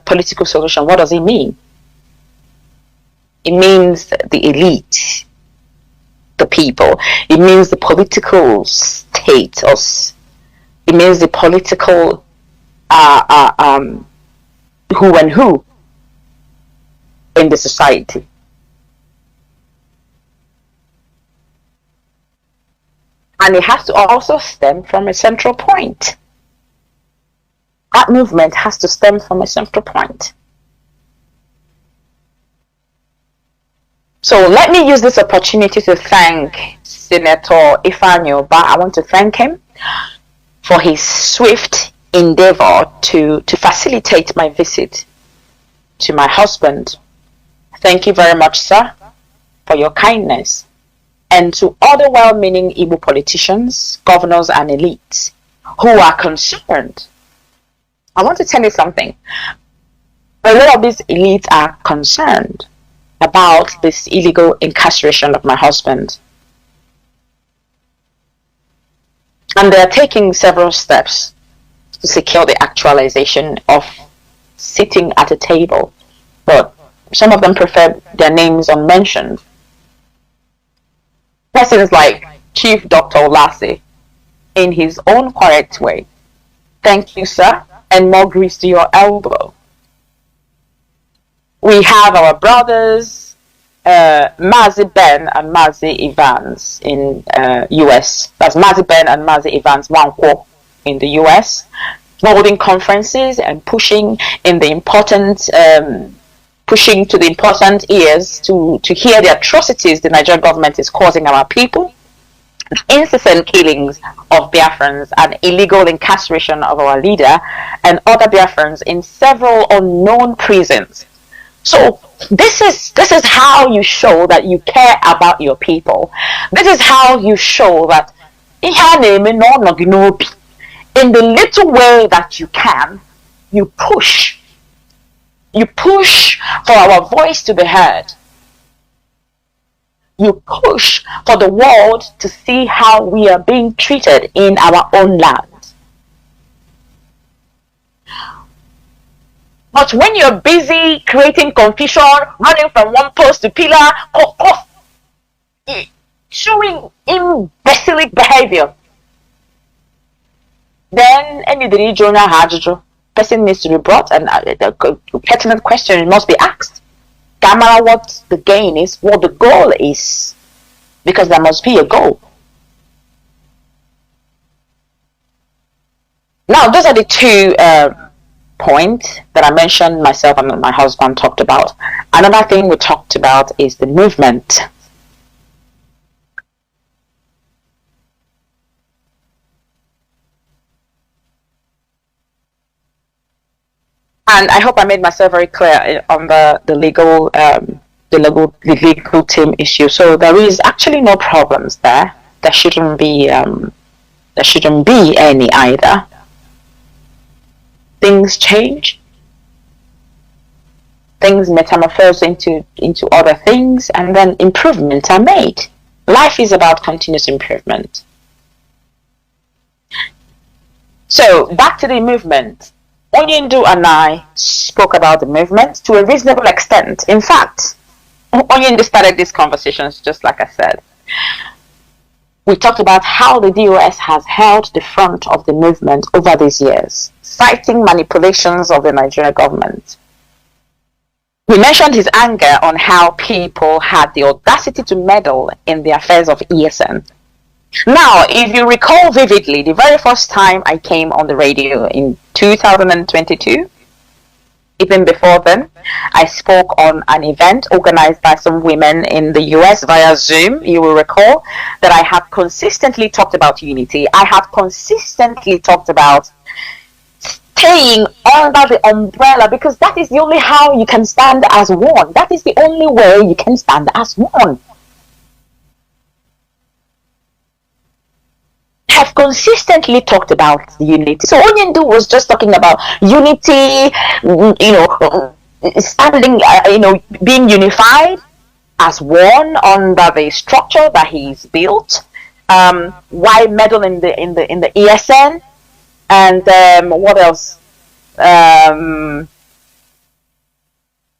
political solution, what does it mean? It means the elite, the people. It means the political status. It means the political who and who in the society. And it has to also stem from a central point. That movement has to stem from a central point. So let me use this opportunity to thank Senator Ifeanyi Ubah. I want to thank him for his swift endeavor to facilitate my visit to my husband. Thank you very much, sir, for your kindness. And to other well-meaning Igbo politicians, governors, and elites who are concerned. I want to tell you something. A lot of these elites are concerned about this illegal incarceration of my husband. And they are taking several steps to secure the actualization of sitting at a table. But some of them prefer their names unmentioned. Persons like Chief Dr. Olase, in his own quiet way. Thank you, sir, and more grease to your elbow. We have our brothers, Mazi Ben and Mazi Evans in US. That's Mazi Ben and Mazi Evans Wankwo in the US, holding conferences and pushing in the important, pushing to the important ears to hear the atrocities the Nigerian government is causing our people, incessant killings of Biafrans and illegal incarceration of our leader and other Biafrans in several unknown prisons. So this is how you show that you care about your people. This is how you show that in the little way that you can, you push for our voice to be heard. You push for the world to see how we are being treated in our own land. But when you're busy creating confusion, running from one post to pillar, showing imbecilic behavior, then any person needs to be brought and a pertinent question must be asked. No matter what the gain is, what the goal is, because there must be a goal. Now, those are the two points that I mentioned myself and my husband talked about. Another thing we talked about is the movement. And I hope I made myself very clear on the legal team issue. So there is actually no problems there. There shouldn't be any either. Things change. Things metamorphose into other things, and then improvements are made. Life is about continuous improvement. So back to the movement. Onyendu and I spoke about the movement to a reasonable extent. In fact, Onyendu started these conversations just like I said. We talked about how the DOS has held the front of the movement over these years, citing manipulations of the Nigerian government. We mentioned his anger on how people had the audacity to meddle in the affairs of ESN. Now, if you recall vividly, the very first time I came on the radio in 2022, even before then, I spoke on an event organized by some women in the US via Zoom. You will recall that I have consistently talked about unity. I have consistently talked about staying under the umbrella, because that is the only how you can stand as one. That is the only way you can stand as one. have consistently talked about unity. So Onyendu was just talking about unity, standing, being unified as one under the structure that he's built. Why meddle in the ESN, and what else?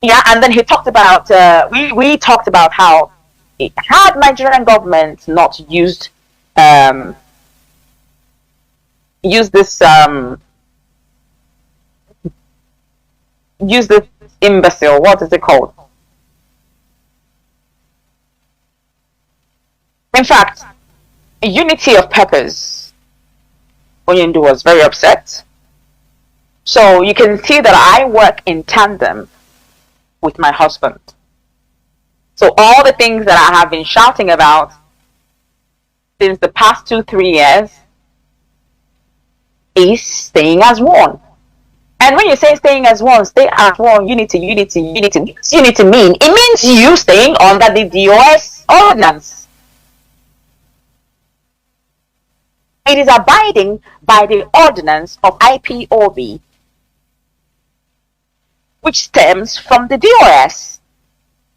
Yeah, and then he talked about we talked about how had Nigerian government not used this imbecile, what is it called? In fact, unity of purpose. Onyendu was very upset. So you can see that I work in tandem with my husband. So all the things that I have been shouting about since the past 2-3 years is staying as one. And when you say staying as one, stay as one, unity. What does unity mean? It means you staying under the DOS ordinance. It is abiding by the ordinance of IPOB, which stems from the DOS.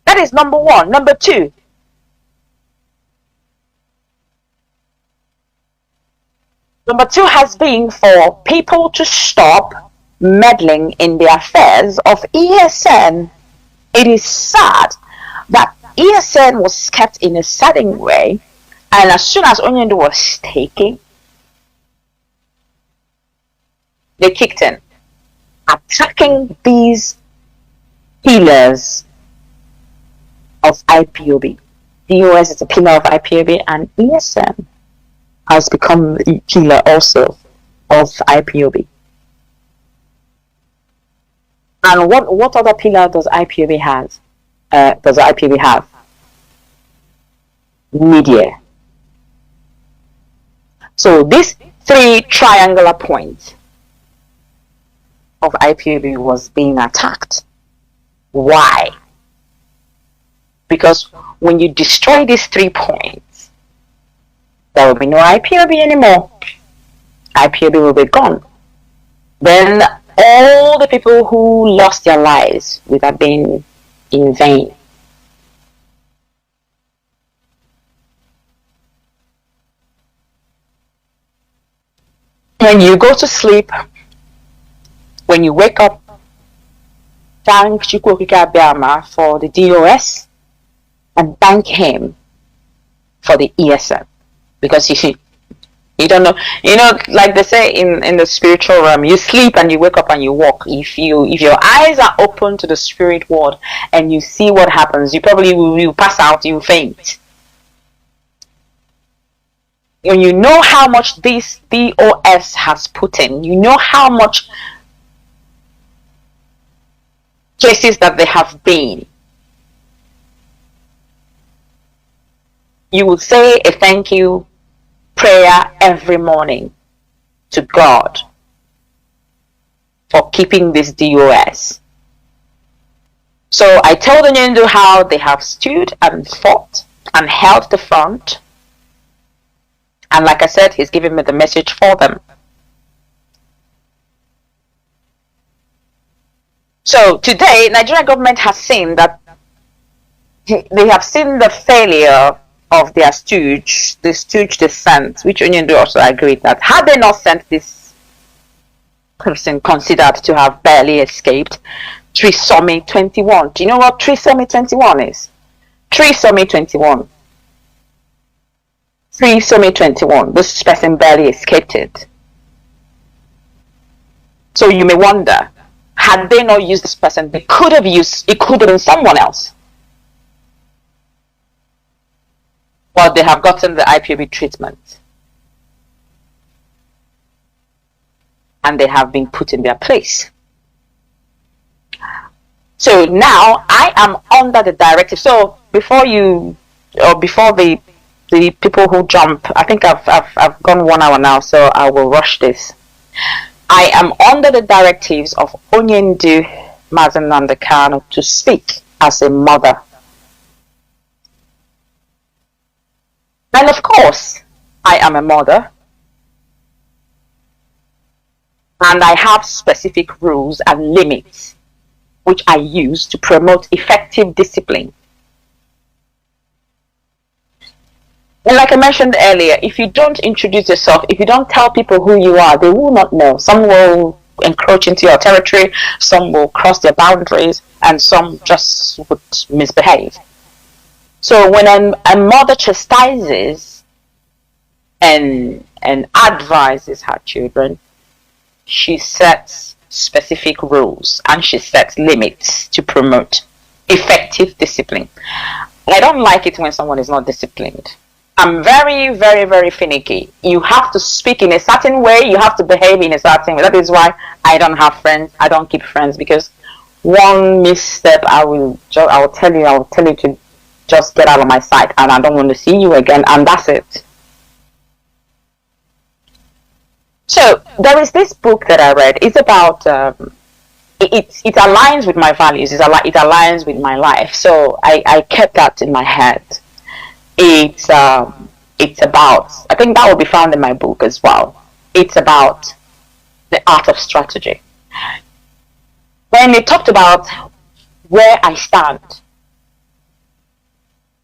That is number one. Number two, has been for people to stop meddling in the affairs of ESN. It is sad that ESN was kept in a certain way, and as soon as Onyendu was taken, they kicked in, attacking these pillars of IPOB. DOS is a pillar of IPOB, and ESN has become a pillar also of IPOB. And what other pillar does IPOB have? Media. So this three triangular point of IPOB was being attacked. Why? Because when you destroy these 3 points, there will be no IPOB anymore. IPOB will be gone. Then all the people who lost their lives would have been in vain. When you go to sleep, when you wake up, thank Chukwu Okike Abiama for the DOS and thank him for the ESN, because you don't know, like they say in the spiritual realm, you sleep and you wake up and you walk. If your eyes are open to the spirit world and you see what happens, you probably will pass out, you faint. When you know how much this DOS has put in, you know how much cases that they have been, you will say a thank you prayer every morning to God for keeping this DOS. So I told Onyendu how they have stood and fought and held the front, and like I said, he's giving me the message for them. So today, Nigerian government has seen that they have seen the failure of their stooge, the stooge they sent, which Onyendu also agreed that had they not sent this person considered to have barely escaped, Trisomy 21. Do you know what Trisomy 21 is? Trisomy 21. Trisomy 21. This person barely escaped it. So you may wonder, had they not used this person, they could have used, it could have been someone else. But they have gotten the IPOB treatment. And they have been put in their place. So now I am under the directive. So before the people who jump, I think I've gone 1 hour now, so I will rush this. I am under the directives of Onyendu Mazi Nnamdi Kanu to speak as a mother. And of course, I am a mother, and I have specific rules and limits which I use to promote effective discipline. And like I mentioned earlier, if you don't introduce yourself, if you don't tell people who you are, they will not know. Some will encroach into your territory, some will cross their boundaries, and some just would misbehave. So when a mother chastises and advises her children, she sets specific rules and she sets limits to promote effective discipline. I don't like it when someone is not disciplined. I'm very, very, very finicky. You have to speak in a certain way. You have to behave in a certain way. That is why I don't have friends. I don't keep friends, because one misstep, I will tell you to just get out of my sight, and I don't want to see you again, and that's it. So there is this book that I read. It's about it aligns with my values. It aligns with my life. So I kept that in my head. It's about, I think that will be found in my book as well. It's about the art of strategy. When it talked about where I stand.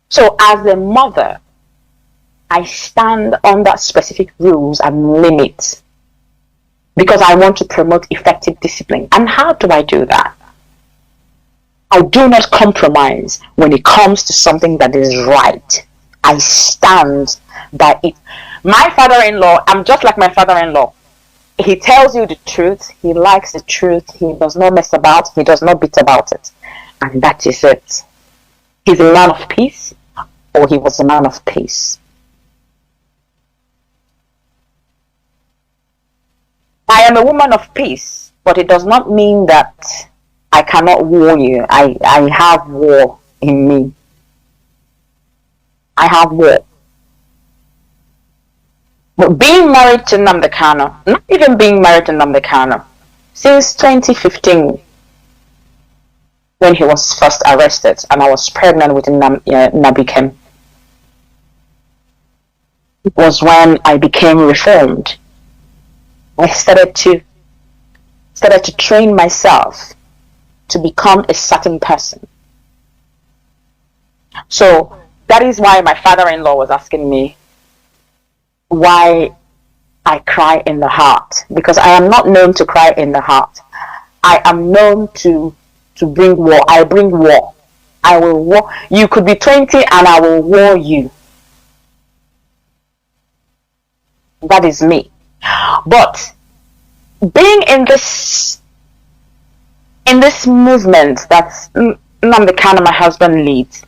So as a mother, I stand under specific rules and limits because I want to promote effective discipline. And how do I do that? I do not compromise when it comes to something that is right. I stand by it. My father-in-law, I'm just like my father-in-law. He tells you the truth. He likes the truth. He does not mess about. He does not beat about it. And that is it. He's a man of peace, or he was a man of peace. I am a woman of peace, but it does not mean that I cannot war you. I have war in me. I have war. But being married to Nnamdi Kanu, not even being married to Nnamdi Kanu, since 2015, when he was first arrested and I was pregnant with Nabikem, it was when I became reformed. I started to train myself to become a certain person. So that is why my father-in-law was asking me why I cry in the heart, because I am not known to cry in the heart. I am known to bring war. I bring war. I will war. You could be 20 and I will war you. That is me. But being in this movement that Nnamdi Kanu, my husband, leads,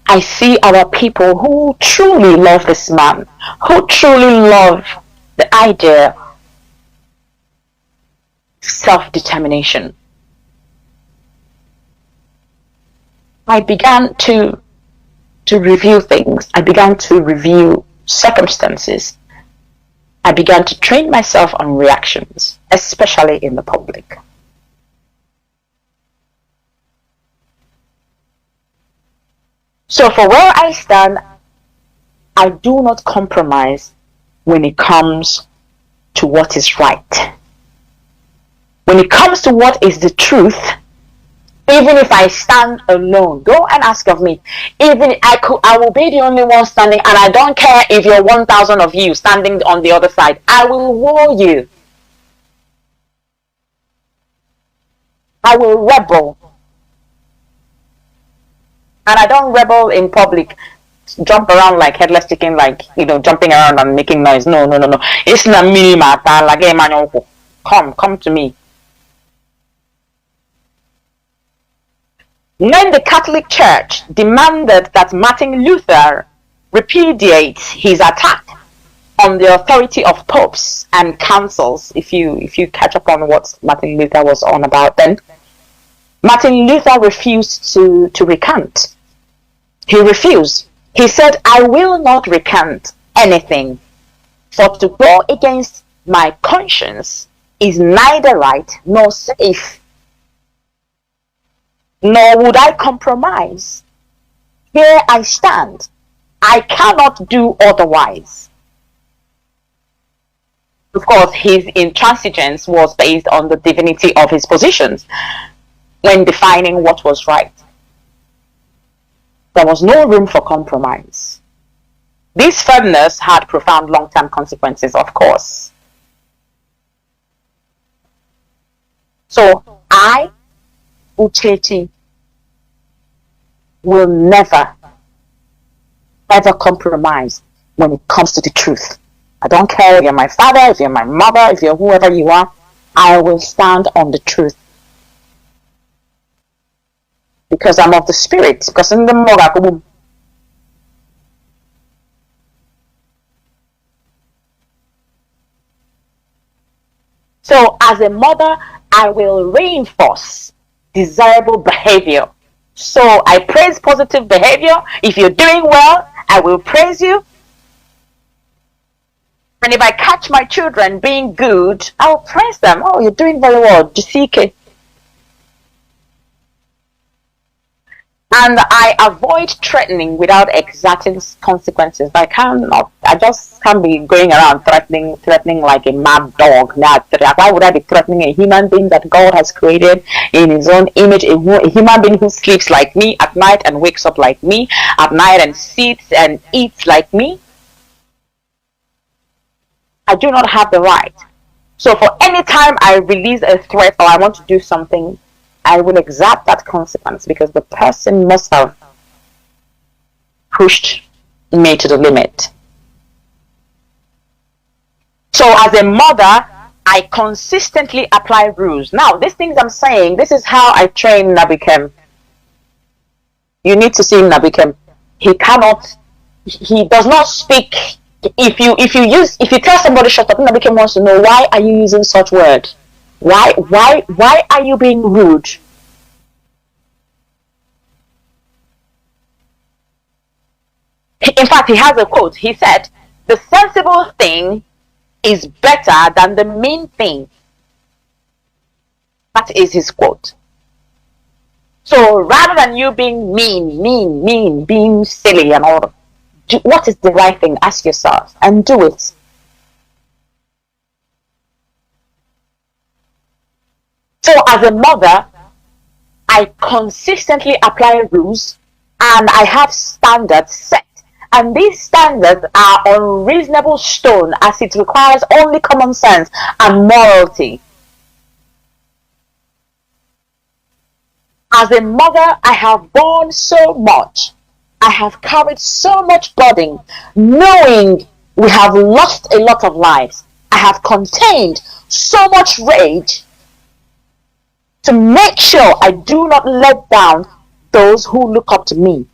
I see our people who truly love this man, who truly love the idea of self-determination. I began to review things. I began to review circumstances. I began to train myself on reactions, especially in the public. So for where I stand, I do not compromise when it comes to what is right. When it comes to what is the truth, even if I stand alone, go and ask of me. Even I will be the only one standing, and I don't care if you're 1,000 of you standing on the other side. I will war you. I will rebel. And I don't rebel in public, jump around like headless chicken, like, jumping around and making noise. No. It's not me, mata, like, come to me. When the Catholic Church demanded that Martin Luther repudiate his attack on the authority of popes and councils, if you catch up on what Martin Luther was on about then, Martin Luther refused to recant. He refused. He said, I will not recant anything, for to go against my conscience is neither right nor safe, nor would I compromise. Here I stand. I cannot do otherwise. Of course, his intransigence was based on the divinity of his positions when defining what was right. There was no room for compromise. This firmness had profound long-term consequences, of course. So I, Uchechi, will never, ever compromise when it comes to the truth. I don't care if you're my father, if you're my mother, if you're whoever you are, I will stand on the truth. Because I'm of the spirit. Because in the moga. So as a mother, I will reinforce desirable behavior. So I praise positive behavior. If you're doing well, I will praise you. And if I catch my children being good, I'll praise them. Oh, you're doing very well. Jisike. And I avoid threatening without exacting consequences. I just can't be going around threatening like a mad dog. Why would I be threatening a human being that God has created in his own image, a human being who sleeps like me at night and wakes up like me at night and sits and eats like me? I do not have the right. So for any time I release a threat or I want to do something, I will exact that consequence because the person must have pushed me to the limit. So as a mother, I consistently apply rules. Now, these things I'm saying, this is how I train Nabikem. You need to see Nabikem. He does not speak. If you tell somebody shut up, Nabikem wants to know, why are you using such words? Why are you being rude? In fact, he has a quote. He said, the sensible thing is better than the mean thing. That is his quote. So rather than you being mean, being silly and all, what is the right thing? Ask yourself and do it. So as a mother, I consistently apply rules and I have standards set. And these standards are unreasonable stone as it requires only common sense and morality. As a mother, I have borne so much. I have carried so much burden, knowing we have lost a lot of lives. I have contained so much rage to make sure I do not let down those who look up to me.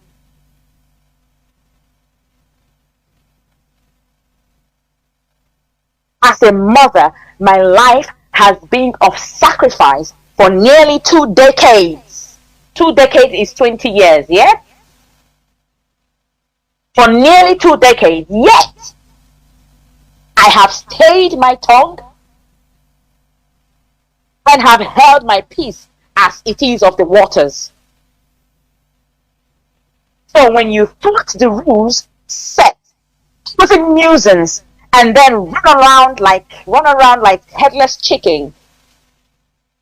As a mother, my life has been of sacrifice for nearly 2 decades. 2 decades is 20 years, yeah? For nearly 2 decades, yet I have stayed my tongue and have held my peace as it is of the waters. So when you thwart the rules set, putting nuisance, and then run around like headless chicken,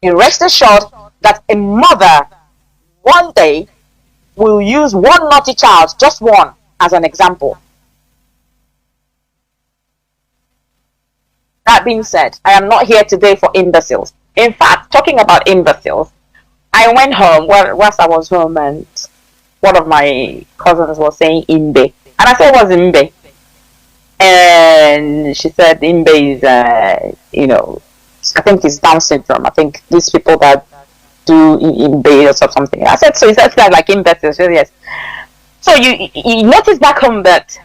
you rest assured that a mother one day will use one naughty child, just one, as an example. That being said, I am not here today for imbeciles. In fact, talking about imbeciles, I went home whilst I was home and one of my cousins was saying Imbe. And I said, what's Imbe? And she said Imbe is, I think it's Down syndrome. I think these people that do Imbe or something. I said, so is that like imbeciles? She said, yes. So you notice back home that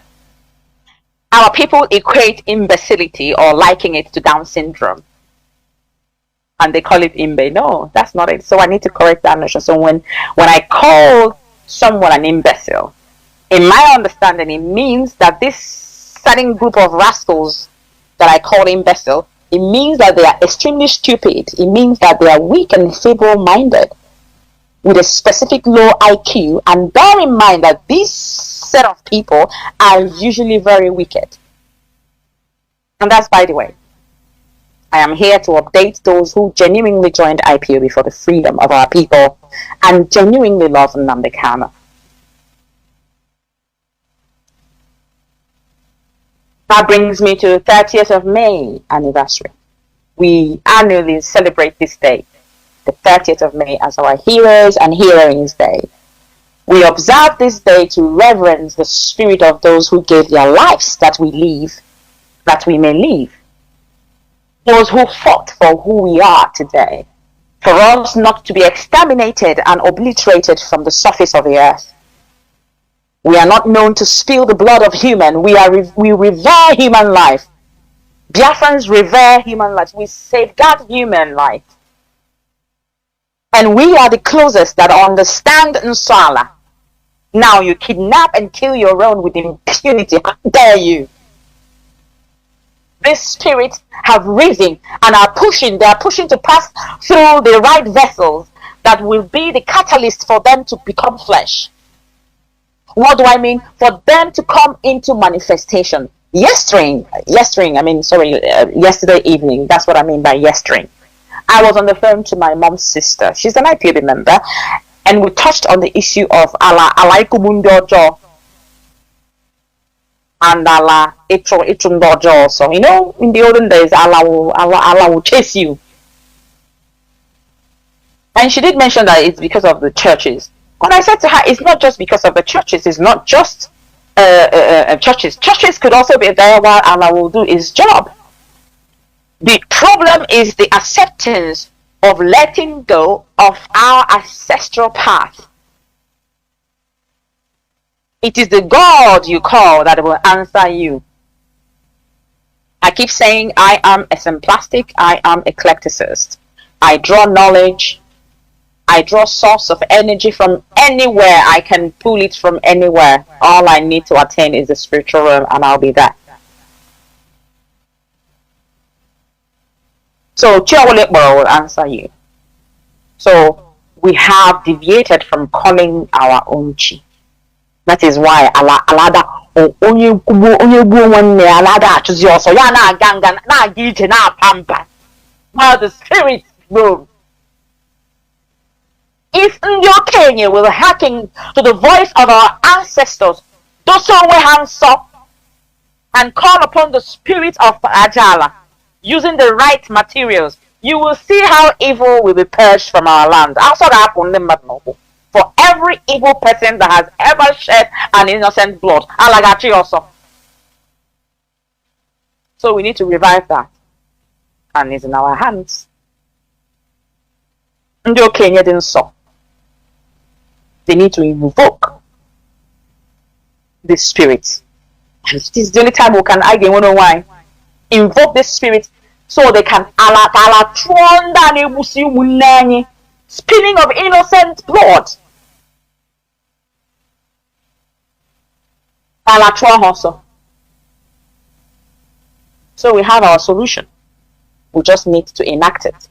our people equate imbecility or liking it to Down syndrome. And they call it Imbe. No, that's not it. So I need to correct that notion. So when I call someone an imbecile, in my understanding, it means that this certain group of rascals that I call imbecile, it means that they are extremely stupid. It means that they are weak and feeble-minded with a specific low IQ. And bear in mind that this set of people are usually very wicked. And that's by the way. I am here to update those who genuinely joined IPOB for the freedom of our people and genuinely love Nnamdi Kanu. That brings me to the 30th of May anniversary. We annually celebrate this day, the 30th of May, as our Heroes and Heroines Day. We observe this day to reverence the spirit of those who gave their lives that we may live. Those who fought for who we are today, for us not to be exterminated and obliterated from the surface of the earth. We are not known to spill the blood of human. We revere human life. Biafrans revere human life. We safeguard human life. And we are the closest that understand Nsala. Now you kidnap and kill your own with impunity. How dare you? These spirits have risen and are pushing. They are pushing to pass through the right vessels that will be the catalyst for them to become flesh. What do I mean? For them to come into manifestation. Yesterday evening, that's what I mean by yesterday. I was on the phone to my mom's sister. She's an IPOB member. And we touched on the issue of Alaikumundo and Allah Ichundojo. So, you know, in the olden days, Allah will chase you. And she did mention that it's because of the churches. When I said to her, it's not just because of the churches, it's not just churches. Churches could also be there while Allah will do his job. The problem is the acceptance of letting go of our ancestral path. It is the God you call that will answer you. I keep saying I am exemplastic, I am eclecticist. I draw knowledge. I draw source of energy from anywhere. I can pull it from anywhere. All I need to attain is the spiritual realm, and I'll be there. So Chiawolekboro will answer you. So we have deviated from calling our own chi. That is why Alada onye gbuo nwanne Alada achụzi ọsọ ya na-aga nga na-aga ije na-apampa while the spirit roam. If ndị okenye will hearken to the voice of our ancestors, doso onwe ha nsọ, and call upon the spirit of Ajala, using the right materials, you will see how evil will be purged from our land. For every evil person that has ever shed an innocent blood, Alagachi also. So we need to revive that, and it's in our hands. Ndị okenye dị nsọ, they need to invoke the spirit. And this is the only time we can argue. You know why? Invoke the spirit so they can spilling of innocent blood. So we have our solution. We just need to enact it.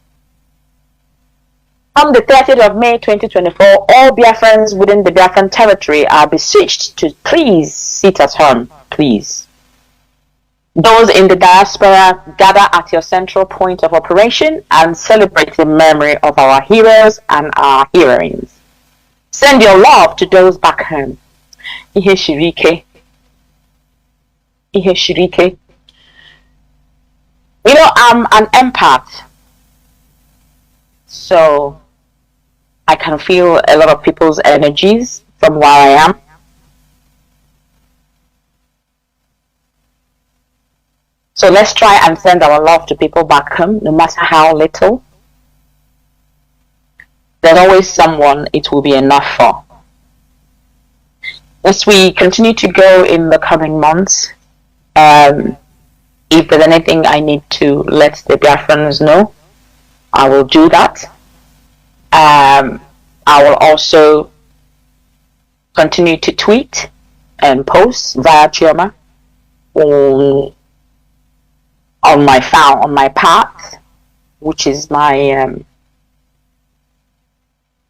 On the 30th of May 2024, all Biafrans within the Biafran territory are beseeched to please sit at home, please. Those in the diaspora, gather at your central point of operation and celebrate the memory of our heroes and our heroines. Send your love to those back home. Ihe shirike. Ihe shirike. You know, I'm an empath. So I can feel a lot of people's energies from where I am. So let's try and send our love to people back home, no matter how little. There's always someone it will be enough for. As we continue to go in the coming months, if there's anything I need to let the Biafrans know, I will do that. I will also continue to tweet and post via Chioma on my path, which is my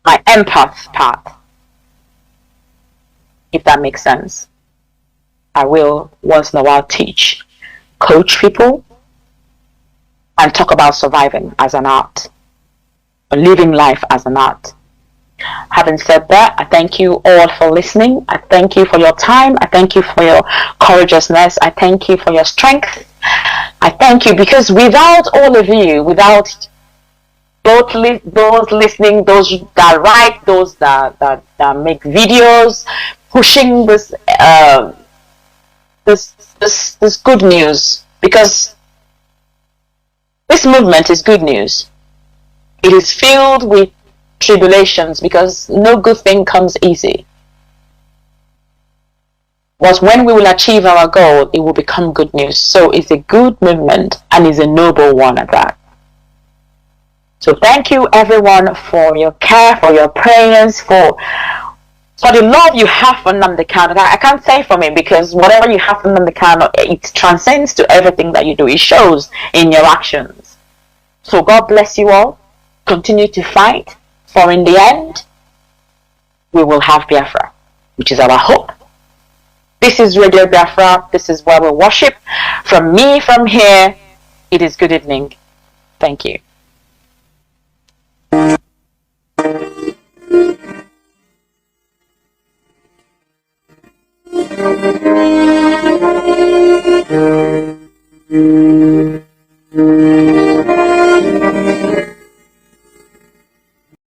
my empath path, if that makes sense. I will once in a while teach, coach people, and talk about surviving as an art, or living life as an art. Having said that, I thank you all for listening. I thank you for your time. I thank you for your courageousness. I thank you for your strength. I thank you because without all of you, without those listening, those that write, those that make videos, pushing this this good news, because this movement is good news. It is filled with tribulations because no good thing comes easy. But when we will achieve our goal, it will become good news. So it's a good movement and it's a noble one at that. So thank you everyone for your care, for your prayers, for the love you have for Nnamdi Kanu. I can't say for me because whatever you have for Nnamdi Kanu, it transcends to everything that you do. It shows in your actions. So God bless you all. Continue to fight. For in the end, we will have Biafra, which is our hope. This is Radio Biafra. This is where we worship. From me, from here, it is good evening. Thank you.